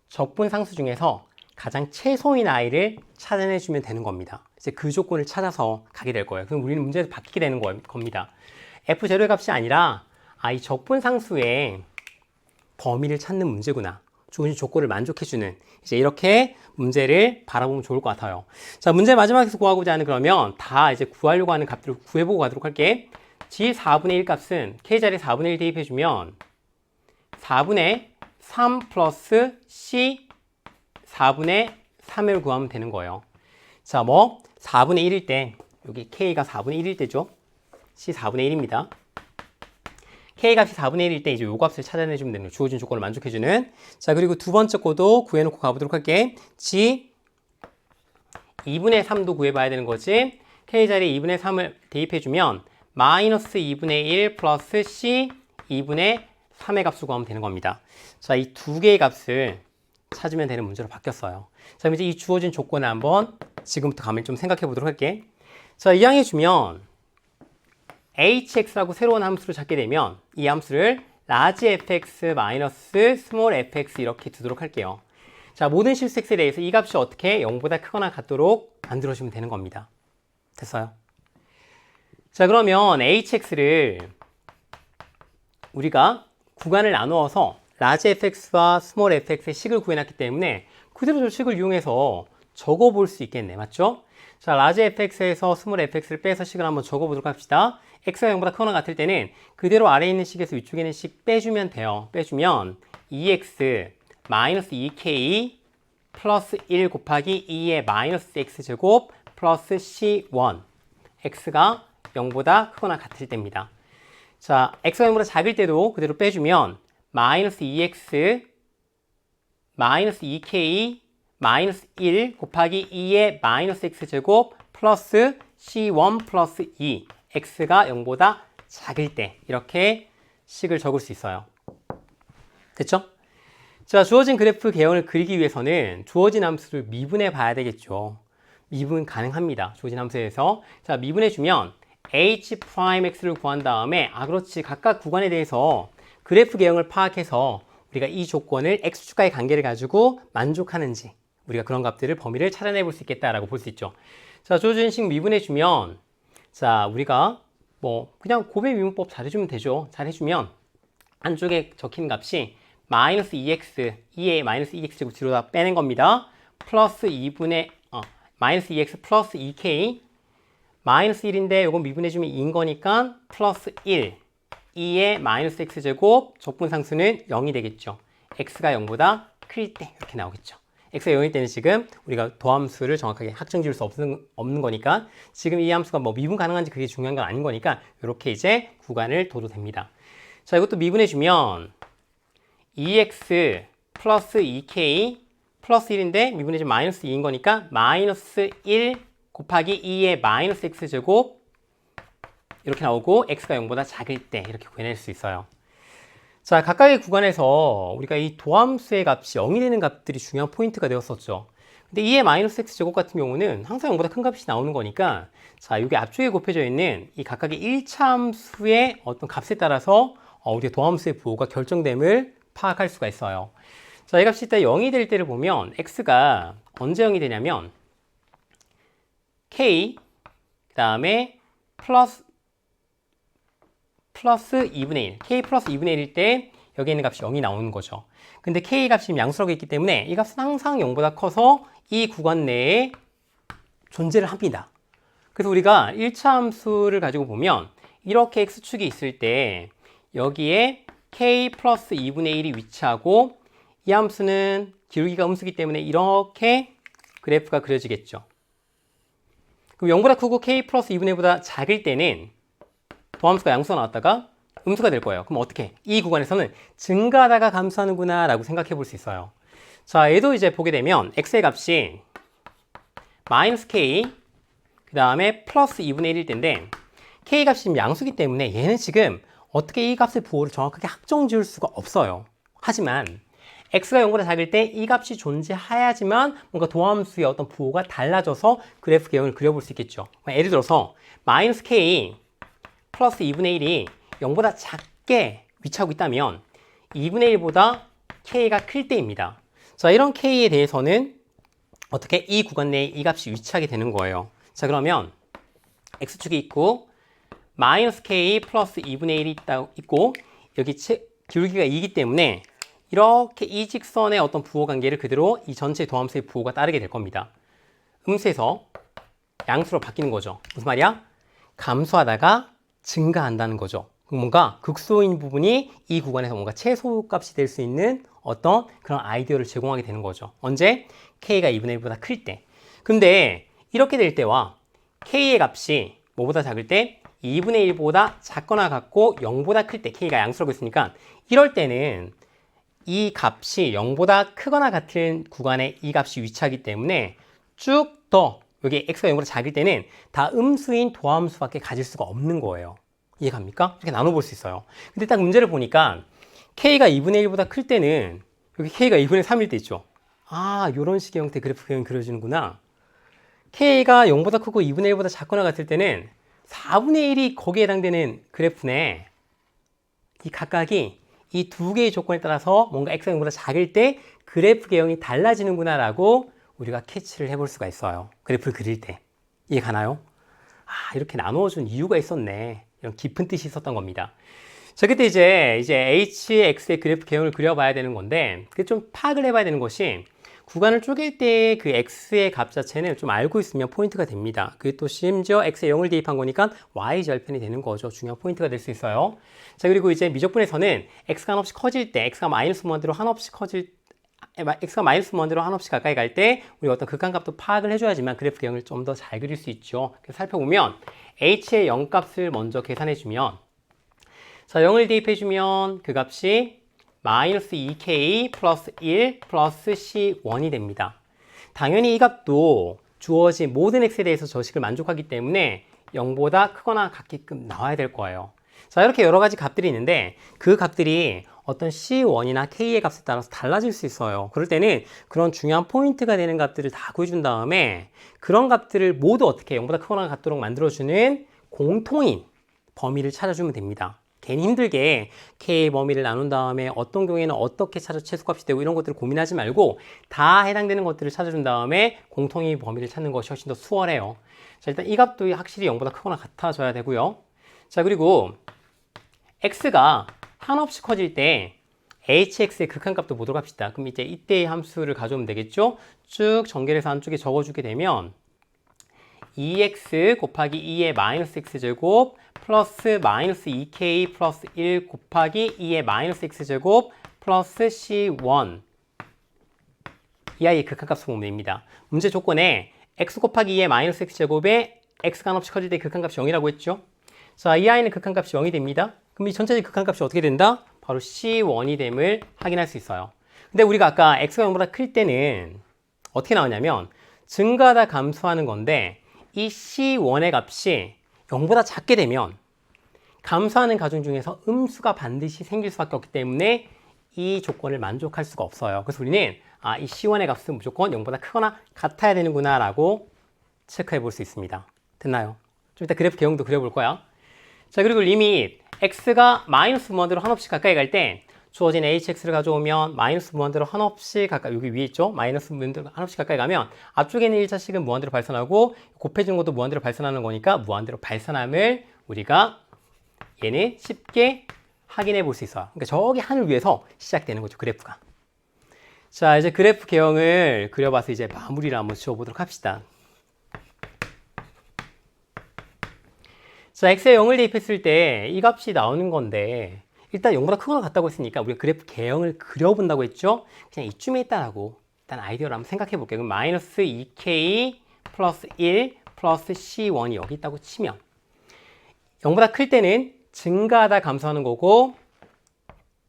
적분상수 중에서 가장 최소인 i를 찾아내주면 되는 겁니다. 이제 그 조건을 찾아서 가게 될 거예요. 그럼 우리는 문제에서 바뀌게 되는 겁니다. f0의 값이 아니라 이 적분상수의 범위를 찾는 문제구나. 좋은 조건을 만족해주는 이제 이렇게 문제를 바라보면 좋을 것 같아요. 자, 문제 마지막에서 구하고자 하는 그러면 다 이제 구하려고 하는 값들을 구해보고 가도록 할게. g 4분의 1 값은 k 자리에 4분의 1 대입해주면 4분의 3 플러스 c 4분의 3을 구하면 되는 거예요. 자, 4분의 1일 때 여기 k가 4분의 1일 때죠. c 4분의 1입니다. k값이 4분의 1일 때 이제 요 값을 찾아내주면 되는 거예요. 주어진 조건을 만족해주는. 자, 그리고 두 번째 거도 구해놓고 가보도록 할게. g 2분의 3도 구해봐야 되는 거지. k 자리에 2분의 3을 대입해주면 마이너스 2분의 1 플러스 c 2분의 3의 값을 구하면 되는 겁니다. 자, 이 두 개의 값을 찾으면 되는 문제로 바뀌었어요. 자, 그럼 이제 이 주어진 조건을 한번 지금부터 가면 좀 생각해 보도록 할게. 자, 이항해주면 hx라고 새로운 함수를 찾게 되면 이 함수를 large fx 마이너스 small fx 이렇게 두도록 할게요. 자, 모든 실수 x에 대해서 이 값이 어떻게 0보다 크거나 같도록 만들어주면 되는 겁니다. 됐어요? 자, 그러면 hx를 우리가 구간을 나누어서 라지 fx와 스몰 fx의 식을 구해놨기 때문에 그대로 저 식을 이용해서 적어볼 수 있겠네. 맞죠? 자, 라지 fx에서 스몰 fx를 빼서 식을 한번 적어보도록 합시다. x가 0보다 크거나 같을 때는 그대로 아래에 있는 식에서 위쪽에 있는 식 빼주면 돼요. 빼주면 2x 마이너스 2k 플러스 1 곱하기 2의 마이너스 x제곱 플러스 c1 x가 0보다 크거나 같을 때입니다. 자, x가 0보다 작을 때도 그대로 빼주면 마이너스 2x 마이너스 2k 마이너스 1 곱하기 2의 마이너스 x제곱 플러스 c1 플러스 2 x가 0보다 작을 때 이렇게 식을 적을 수 있어요. 됐죠? 자, 주어진 그래프 개형을 그리기 위해서는 주어진 함수를 미분해 봐야 되겠죠. 미분 가능합니다. 주어진 함수에서. 자, 미분해 주면 h'x를 구한 다음에 그렇지. 각각 구간에 대해서 그래프 개형을 파악해서 우리가 이 조건을 x축과의 관계를 가지고 만족하는지 우리가 그런 값들을 범위를 찾아내 볼 수 있겠다라고 볼 수 있죠. 자, 주어진 식 미분해 주면 자, 우리가 그냥 곱의 미분법 잘해주면 되죠. 잘해주면 안쪽에 적힌 값이 마이너스 2x, 2의 마이너스 2x제곱 뒤로 다 빼낸 겁니다. 플러스 2분의, 마이너스 2x 플러스 2k, 마이너스 1인데 이건 미분해주면 2인 거니까 플러스 1, 2의 마이너스 x제곱, 적분상수는 0이 되겠죠. x가 0보다 클 때 이렇게 나오겠죠. x가 0일 때는 지금 우리가 도함수를 정확하게 확정 지을 수 없는 거니까 지금 이 함수가 미분 가능한지 그게 중요한 건 아닌 거니까 이렇게 이제 구간을 둬도 됩니다. 자, 이것도 미분해주면 2x 플러스 2k 플러스 1인데 미분해주면 마이너스 2인 거니까 마이너스 1 곱하기 2의 마이너스 x제곱 이렇게 나오고 x가 0보다 작을 때 이렇게 구해낼 수 있어요. 자, 각각의 구간에서 우리가 이 도함수의 값이 0이 되는 값들이 중요한 포인트가 되었었죠. 근데 2의 마이너스 x제곱 같은 경우는 항상 0보다 큰 값이 나오는 거니까 자, 여기 앞쪽에 곱해져 있는 이 각각의 1차 함수의 어떤 값에 따라서 우리가 도함수의 부호가 결정됨을 파악할 수가 있어요. 자, 이 값이 일단 0이 될 때를 보면 x가 언제 0이 되냐면 k 그 다음에 플러스 2분의 1 k 플러스 2분의 1일 때 여기 있는 값이 0이 나오는 거죠. 근데 k 값이 지금 양수라고 있기 때문에 이 값은 항상 0보다 커서 이 구간 내에 존재를 합니다. 그래서 우리가 1차 함수를 가지고 보면 이렇게 x축이 있을 때 여기에 k 플러스 2분의 1이 위치하고 이 함수는 기울기가 음수기 때문에 이렇게 그래프가 그려지겠죠. 그럼 0보다 크고 k 플러스 2분의 1보다 작을 때는 도함수가 양수가 나왔다가 음수가 될 거예요. 그럼 어떻게? 이 구간에서는 증가하다가 감소하는구나 라고 생각해 볼 수 있어요. 자, 얘도 이제 보게 되면 x의 값이 마이너스 k 그 다음에 플러스 2분의 1일 텐데 k 값이 지금 양수기 때문에 얘는 지금 어떻게 이 값의 부호를 정확하게 확정 지을 수가 없어요. 하지만 x가 0보다 작을 때 이 값이 존재해야지만 뭔가 도함수의 어떤 부호가 달라져서 그래프 개형을 그려볼 수 있겠죠. 예를 들어서 마이너스 k 플러스 2분의 1이 0보다 작게 위치하고 있다면 2분의 1보다 k가 클 때입니다. 자, 이런 k에 대해서는 어떻게 이 구간 내에 이 값이 위치하게 되는 거예요. 자, 그러면 x축이 있고 마이너스 k 플러스 2분의 1이 있고 여기 기울기가 2이기 때문에 이렇게 이 직선의 어떤 부호 관계를 그대로 이 전체 도함수의 부호가 따르게 될 겁니다. 음수에서 양수로 바뀌는 거죠. 무슨 말이야? 감소하다가 증가한다는 거죠. 뭔가 극소인 부분이 이 구간에서 뭔가 최소값이 될 수 있는 어떤 그런 아이디어를 제공하게 되는 거죠. 언제? k가 2분의 1보다 클 때. 근데 이렇게 될 때와 k의 값이 뭐보다 작을 때 2분의 1보다 작거나 같고 0보다 클 때 k가 양수라고 있으니까 이럴 때는 이 값이 0보다 크거나 같은 구간에 이 값이 위치하기 때문에 쭉 더 여기 x가 0보다 작을 때는 다 음수인 도함수밖에 가질 수가 없는 거예요. 이해갑니까? 이렇게 나눠볼 수 있어요. 근데 딱 문제를 보니까 k가 2분의 1보다 클 때는 여기 k가 2분의 3일 때 있죠. 이런 식의 형태 그래프 그냥 그려지는구나. k가 0보다 크고 2분의 1보다 작거나 같을 때는 4분의 1이 거기에 해당되는 그래프네. 이 각각이 이 두 개의 조건에 따라서 뭔가 x가 0보다 작을 때 그래프 개형이 달라지는구나 라고 우리가 캐치를 해볼 수가 있어요. 그래프를 그릴 때. 이해 가나요? 이렇게 나누어준 이유가 있었네. 이런 깊은 뜻이 있었던 겁니다. 자, 그때 이제 hx의 그래프 개형을 그려봐야 되는 건데, 그게 좀 파악을 해봐야 되는 것이, 구간을 쪼갤 때 그 x의 값 자체는 좀 알고 있으면 포인트가 됩니다. 그게 또 심지어 x에 0을 대입한 거니까 y 절편이 되는 거죠. 중요한 포인트가 될 수 있어요. 자, 그리고 이제 미적분에서는 x가 한없이 커질 때, x가 마이너스 1으로 한없이 x가 마이너스 1으로 한없이 가까이 갈 때 우리가 어떤 극한값도 파악을 해줘야지만 그래프 개형을 좀 더 잘 그릴 수 있죠. 그래서 살펴보면 h의 0값을 먼저 계산해주면, 자, 0을 대입해주면 그 값이 마이너스 2k 플러스 1 플러스 c1이 됩니다. 당연히 이 값도 주어진 모든 x에 대해서 저식을 만족하기 때문에 0보다 크거나 같게끔 나와야 될 거예요. 자, 이렇게 여러 가지 값들이 있는데 그 값들이 어떤 c1이나 k의 값에 따라서 달라질 수 있어요. 그럴 때는 그런 중요한 포인트가 되는 값들을 다 구해준 다음에 그런 값들을 모두 어떻게 0보다 크거나 같도록 만들어주는 공통인 범위를 찾아주면 됩니다. 괜히 힘들게 K의 범위를 나눈 다음에 어떤 경우에는 어떻게 찾아 최소값이 되고 이런 것들을 고민하지 말고 다 해당되는 것들을 찾아준 다음에 공통의 범위를 찾는 것이 훨씬 더 수월해요. 자, 일단 이 값도 확실히 0보다 크거나 같아져야 되고요. 자, 그리고 x가 한없이 커질 때 hx의 극한값도 보도록 합시다. 그럼 이제 이때의 함수를 가져오면 되겠죠? 쭉 전개해서 안쪽에 적어주게 되면 2x 곱하기 2의 마이너스 x제곱 플러스 마이너스 2k 플러스 1 곱하기 2의 마이너스 x제곱 플러스 c1, 이 아이의 극한값을 보면 됩니다. 문제 조건에 x 곱하기 2의 마이너스 x제곱에 x가 한없이 커질 때 극한값이 0이라고 했죠. 자, 이 아이는 극한값이 0이 됩니다. 그럼 이 전체의 극한값이 어떻게 된다? 바로 c1이 됨을 확인할 수 있어요. 근데 우리가 아까 x가 0보다 클 때는 어떻게 나오냐면 증가하다 감소하는 건데, 이 c1의 값이 0보다 작게 되면 감소하는 가중 중에서 음수가 반드시 생길 수밖에 없기 때문에 이 조건을 만족할 수가 없어요. 그래서 우리는 이 c1의 값은 무조건 0보다 크거나 같아야 되는구나 라고 체크해 볼 수 있습니다. 됐나요? 좀 이따 그래프 개형도 그려볼 거야. 자, 그리고 리밋 x가 마이너스 무한대로 한없이 가까이 갈 때 주어진 hx를 가져오면 마이너스 무한대로 한없이 가까이, 여기 위에 있죠? 마이너스 무한대로 한없이 가까이 가면 앞쪽에 있는 1차식은 무한대로 발산하고 곱해준 것도 무한대로 발산하는 거니까 무한대로 발산함을 우리가 얘는 쉽게 확인해 볼 수 있어요. 그러니까 저기 하늘 위에서 시작되는 거죠, 그래프가. 자, 이제 그래프 개형을 그려봐서 이제 마무리를 한번 지어보도록 합시다. 자, x에 0을 대입했을 때 이 값이 나오는 건데, 일단 0보다 크거나 같다고 했으니까 우리가 그래프 개형을 그려본다고 했죠? 그냥 이쯤에 있다라고 일단 아이디어를 한번 생각해 볼게요. 그럼 마이너스 2k 플러스 1 플러스 c1이 여기 있다고 치면 0보다 클 때는 증가하다 감소하는 거고,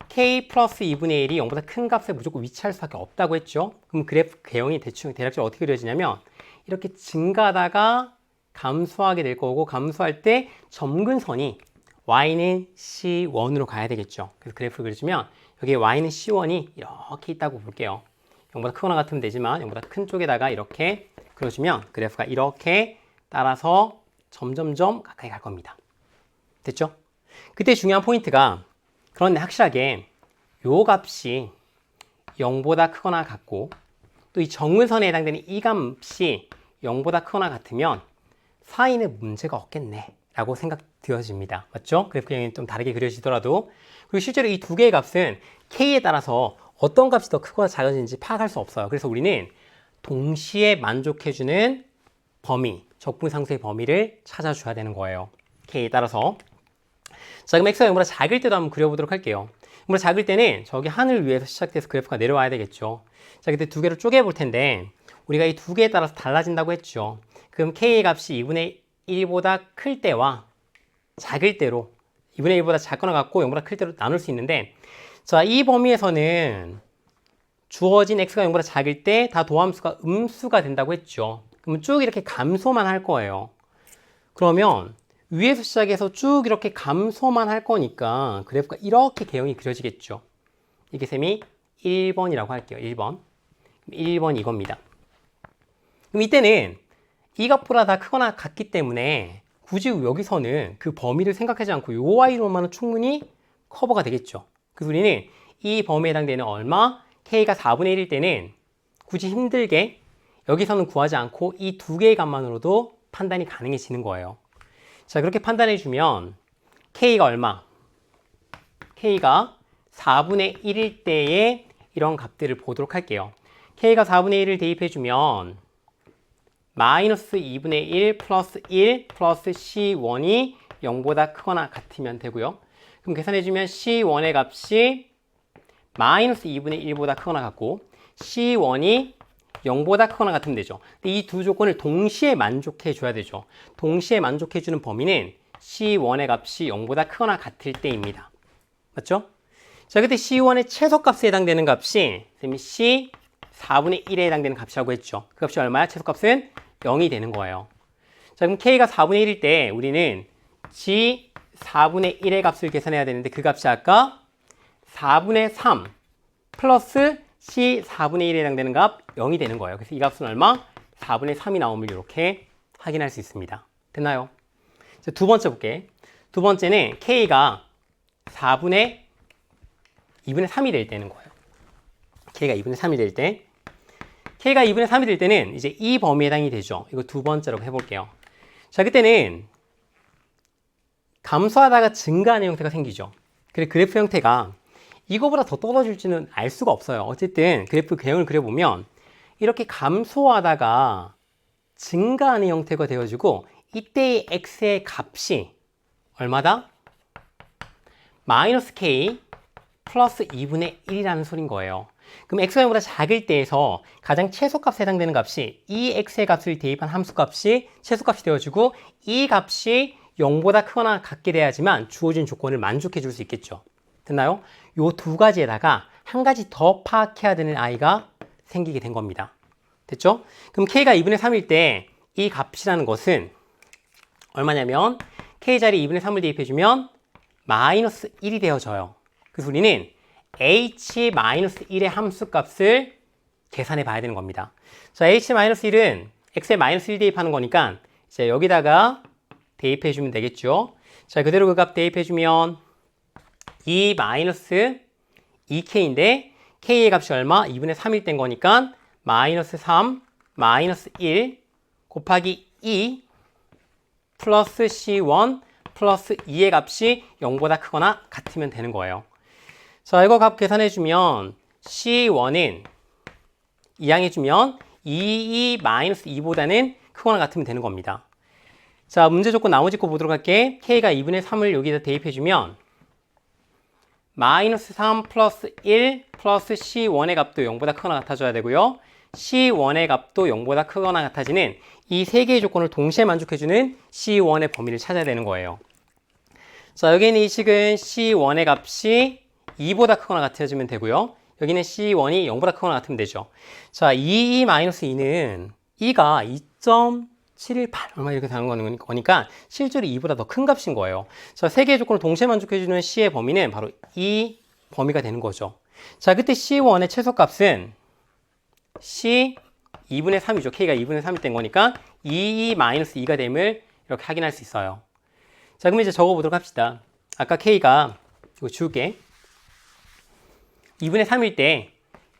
k 플러스 2분의 1이 0보다 큰 값에 무조건 위치할 수밖에 없다고 했죠? 그럼 그래프 개형이 대략적으로 어떻게 그려지냐면 이렇게 증가하다가 감소하게 될 거고, 감소할 때 점근선이 y는 c1으로 가야 되겠죠. 그래서 그래프를 그려주면 여기에 y는 c1이 이렇게 있다고 볼게요. 0보다 크거나 같으면 되지만 0보다 큰 쪽에다가 이렇게 그려주면 그래프가 이렇게 따라서 점점점 가까이 갈 겁니다. 됐죠? 그때 중요한 포인트가, 그런데 확실하게 요 값이 0보다 크거나 같고 또 이 정근선에 해당되는 이 값이 0보다 크거나 같으면 사이는 문제가 없겠네 라고 생각되어집니다. 맞죠? 그래프 개형이 좀 다르게 그려지더라도. 그리고 실제로 이 두 개의 값은 k에 따라서 어떤 값이 더 크거나 작아지는지 파악할 수 없어요. 그래서 우리는 동시에 만족해주는 범위, 적분상수의 범위를 찾아줘야 되는 거예요. k에 따라서. 자, 그럼 x가 0보다 작을 때도 한번 그려보도록 할게요. 0보다 작을 때는 저기 하늘 위에서 시작돼서 그래프가 내려와야 되겠죠. 자, 그때 두 개로 쪼개볼 텐데 우리가 이 두 개에 따라서 달라진다고 했죠. 그럼 k의 값이 2분의 1보다 클 때와 작을 때로 2분의 1보다 작거나 같고 0보다 클 때로 나눌 수 있는데, 자, 이 범위에서는 주어진 x가 0보다 작을 때 다 도함수가 음수가 된다고 했죠. 그러면 쭉 이렇게 감소만 할 거예요. 그러면 위에서 시작해서 쭉 이렇게 감소만 할 거니까 그래프가 이렇게 개형이 그려지겠죠. 이게 셈이 1번이라고 할게요. 1번. 1번 이겁니다. 그럼 이때는 이 값보다 다 크거나 같기 때문에 굳이 여기서는 그 범위를 생각하지 않고 요 y로만은 충분히 커버가 되겠죠. 그래서 우리는 이 범위에 해당되는 얼마? k가 4분의 1일 때는 굳이 힘들게 여기서는 구하지 않고 이 두 개의 값만으로도 판단이 가능해지는 거예요. 자, 그렇게 판단해 주면 k가 얼마? K가 4분의 1일 때의 이런 값들을 보도록 할게요. K가 4분의 1을 대입해주면 마이너스 2분의 1 플러스 1 플러스 C1이 0보다 크거나 같으면 되고요. 그럼 계산해주면 C1의 값이 마이너스 2분의 1보다 크거나 같고 C1이 0보다 크거나 같으면 되죠. 이 두 조건을 동시에 만족해 줘야 되죠. 동시에 만족해 주는 범위는 C1의 값이 0보다 크거나 같을 때입니다. 맞죠? 자, 그때 C1의 최소값에 해당되는 값이 선생님이 C 4분의 1에 해당되는 값이라고 했죠. 그 값이 얼마야? 최소값은 0이 되는 거예요. 자, 그럼 K가 4분의 1일 때 우리는 G 4분의 1의 값을 계산해야 되는데 그 값이 아까 4분의 3 플러스 C 4분의 1에 해당되는 값 0이 되는 거예요. 그래서 이 값은 얼마? 4분의 3이 나옴을 이렇게 확인할 수 있습니다. 됐나요? 자, 두 번째 볼게. 두 번째는 K가 4분의 2분의 3이 될 때는 거예요. K가 2분의 3이 될 때. K가 2분의 3이 될 때는 이제 이 범위에 해당이 되죠. 이거 두 번째로 해볼게요. 자, 그때는 감소하다가 증가하는 형태가 생기죠. 그래, 그래프 형태가 이거보다 더 떨어질지는 알 수가 없어요. 어쨌든 그래프 개형을 그려보면 이렇게 감소하다가 증가하는 형태가 되어지고 이때의 x의 값이 얼마다? 마이너스 k 플러스 2분의 1이라는 소린 거예요. 그럼 x가 0보다 작을 때에서 가장 최소값에 해당되는 값이 이 x의 값을 대입한 함수값이 최소값이 되어지고 이 값이 0보다 크거나 같게 돼야지만 주어진 조건을 만족해 줄 수 있겠죠. 됐나요? 요 두 가지에다가 한 가지 더 파악해야 되는 아이가 생기게 된 겁니다. 됐죠? 그럼 k가 2분의 3일 때 이 값이라는 것은 얼마냐면 k 자리 2분의 3을 대입해주면 마이너스 1이 되어져요. 그래서 우리는 h-1의 함수값을 계산해 봐야 되는 겁니다. 자, h-1은 x에 마이너스 1 대입하는 거니까 이제 여기다가 대입해 주면 되겠죠. 자, 그대로 그 값 대입해 주면 2 마이너스 2k인데 k의 값이 얼마? 2분의 3일 땐 거니까 마이너스 3 마이너스 1 곱하기 2 플러스 c1 플러스 2의 값이 0보다 크거나 같으면 되는 거예요. 자, 이거 값 계산해 주면 c1은 이항해 주면 2 마이너스 2보다는 크거나 같으면 되는 겁니다. 자, 문제 조건 나머지 거 보도록 할게. k가 2분의 3을 여기다 대입해 주면 마이너스 3 플러스 1 플러스 c1의 값도 0보다 크거나 같아져야 되고요. c1의 값도 0보다 크거나 같아지는 이 세 개의 조건을 동시에 만족해주는 c1의 범위를 찾아야 되는 거예요. 자, 여기 있는 이 식은 c1의 값이 2보다 크거나 같아지면 되고요. 여기는 c1이 0보다 크거나 같으면 되죠. 자, 2-2는 2가 2.718 얼마 이렇게 되는 거니까 실제로 2보다 더 큰 값인 거예요. 자, 세 개의 조건을 동시에 만족해주는 c의 범위는 바로 이 범위가 되는 거죠. 자, 그때 c1의 최소값은 c 2분의 3이죠. k가 2분의 3이 된 거니까 2-2가 됨을 이렇게 확인할 수 있어요. 자, 그럼 이제 적어보도록 합시다. 아까 k가 이거 지울게. 2분의 3일 때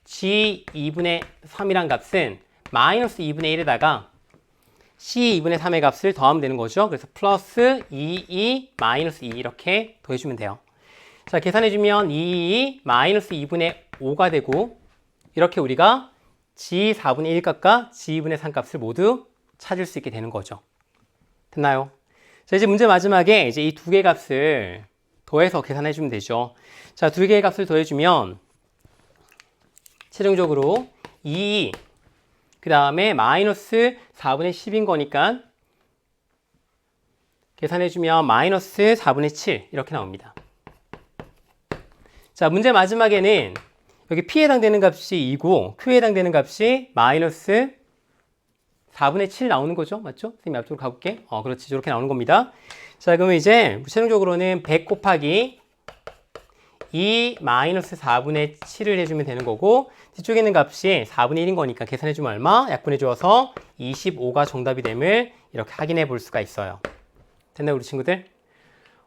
g 2분의 3이란 값은 마이너스 2분의 1에다가 c 2분의 3의 값을 더하면 되는 거죠. 그래서 플러스 2 이렇게 더해주면 돼요. 자, 계산해주면 마이너스 2분의 5가 되고 이렇게 우리가 g 4분의 1 값과 g 2분의 3 값을 모두 찾을 수 있게 되는 거죠. 됐나요? 자, 이제 문제 마지막에 이제 이 두 개의 값을 더해서 계산해주면 되죠. 자, 두 개의 값을 더해주면 최종적으로 2, 그 다음에 마이너스 4분의 10인 거니까 계산해주면 마이너스 4분의 7 이렇게 나옵니다. 자, 문제 마지막에는 여기 P에 해당되는 값이 2고 Q에 해당되는 값이 마이너스 4분의 7 나오는 거죠. 맞죠? 선생님 앞쪽으로 가볼게. 그렇지. 저렇게 나오는 겁니다. 자, 그러면 이제 최종적으로는 100 곱하기 2 마이너스 4분의 7을 해주면 되는 거고 뒤쪽에 있는 값이 4분의 1인 거니까 계산해주면 얼마? 약분해 주어서 25가 정답이 됨을 이렇게 확인해 볼 수가 있어요. 됐나요, 우리 친구들?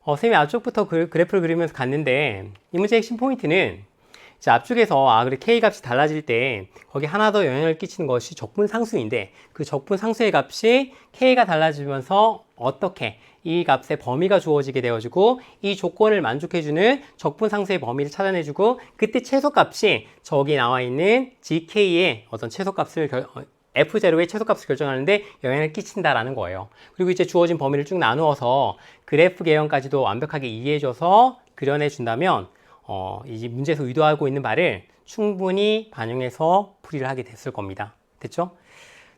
선생님이 앞쪽부터 그래프를 그리면서 갔는데 이 문제의 핵심 포인트는 이제 앞쪽에서 그래 K 값이 달라질 때 거기 하나 더 영향을 끼치는 것이 적분상수인데 그 적분상수의 값이 K가 달라지면서 어떻게 이 값의 범위가 주어지게 되어지고 이 조건을 만족해주는 적분상수의 범위를 찾아내주고 그때 최소값이 저기 나와 있는 GK의 어떤 최소값을 F0의 최소값을 결정하는데 영향을 끼친다라는 거예요. 그리고 이제 주어진 범위를 쭉 나누어서 그래프 개형까지도 완벽하게 이해해줘서 그려내 준다면 이 문제에서 의도하고 있는 바를 충분히 반영해서 풀이를 하게 됐을 겁니다. 됐죠?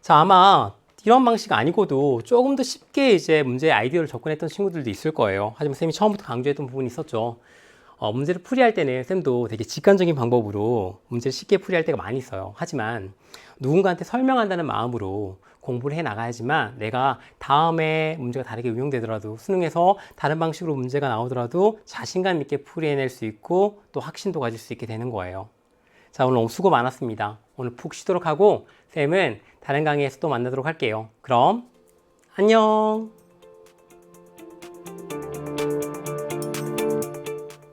자, 아마 이런 방식 아니고도 조금 더 쉽게 이제 문제의 아이디어를 접근했던 친구들도 있을 거예요. 하지만 쌤이 처음부터 강조했던 부분이 있었죠. 문제를 풀이할 때는 쌤도 되게 직관적인 방법으로 문제를 쉽게 풀이할 때가 많이 있어요. 하지만 누군가한테 설명한다는 마음으로 공부를 해 나가야지만 내가 다음에 문제가 다르게 응용되더라도 수능에서 다른 방식으로 문제가 나오더라도 자신감 있게 풀이해낼 수 있고 또 확신도 가질 수 있게 되는 거예요. 자, 오늘 너무 수고 많았습니다. 오늘 푹 쉬도록 하고 쌤은 다른 강의에서 또 만나도록 할게요. 그럼 안녕.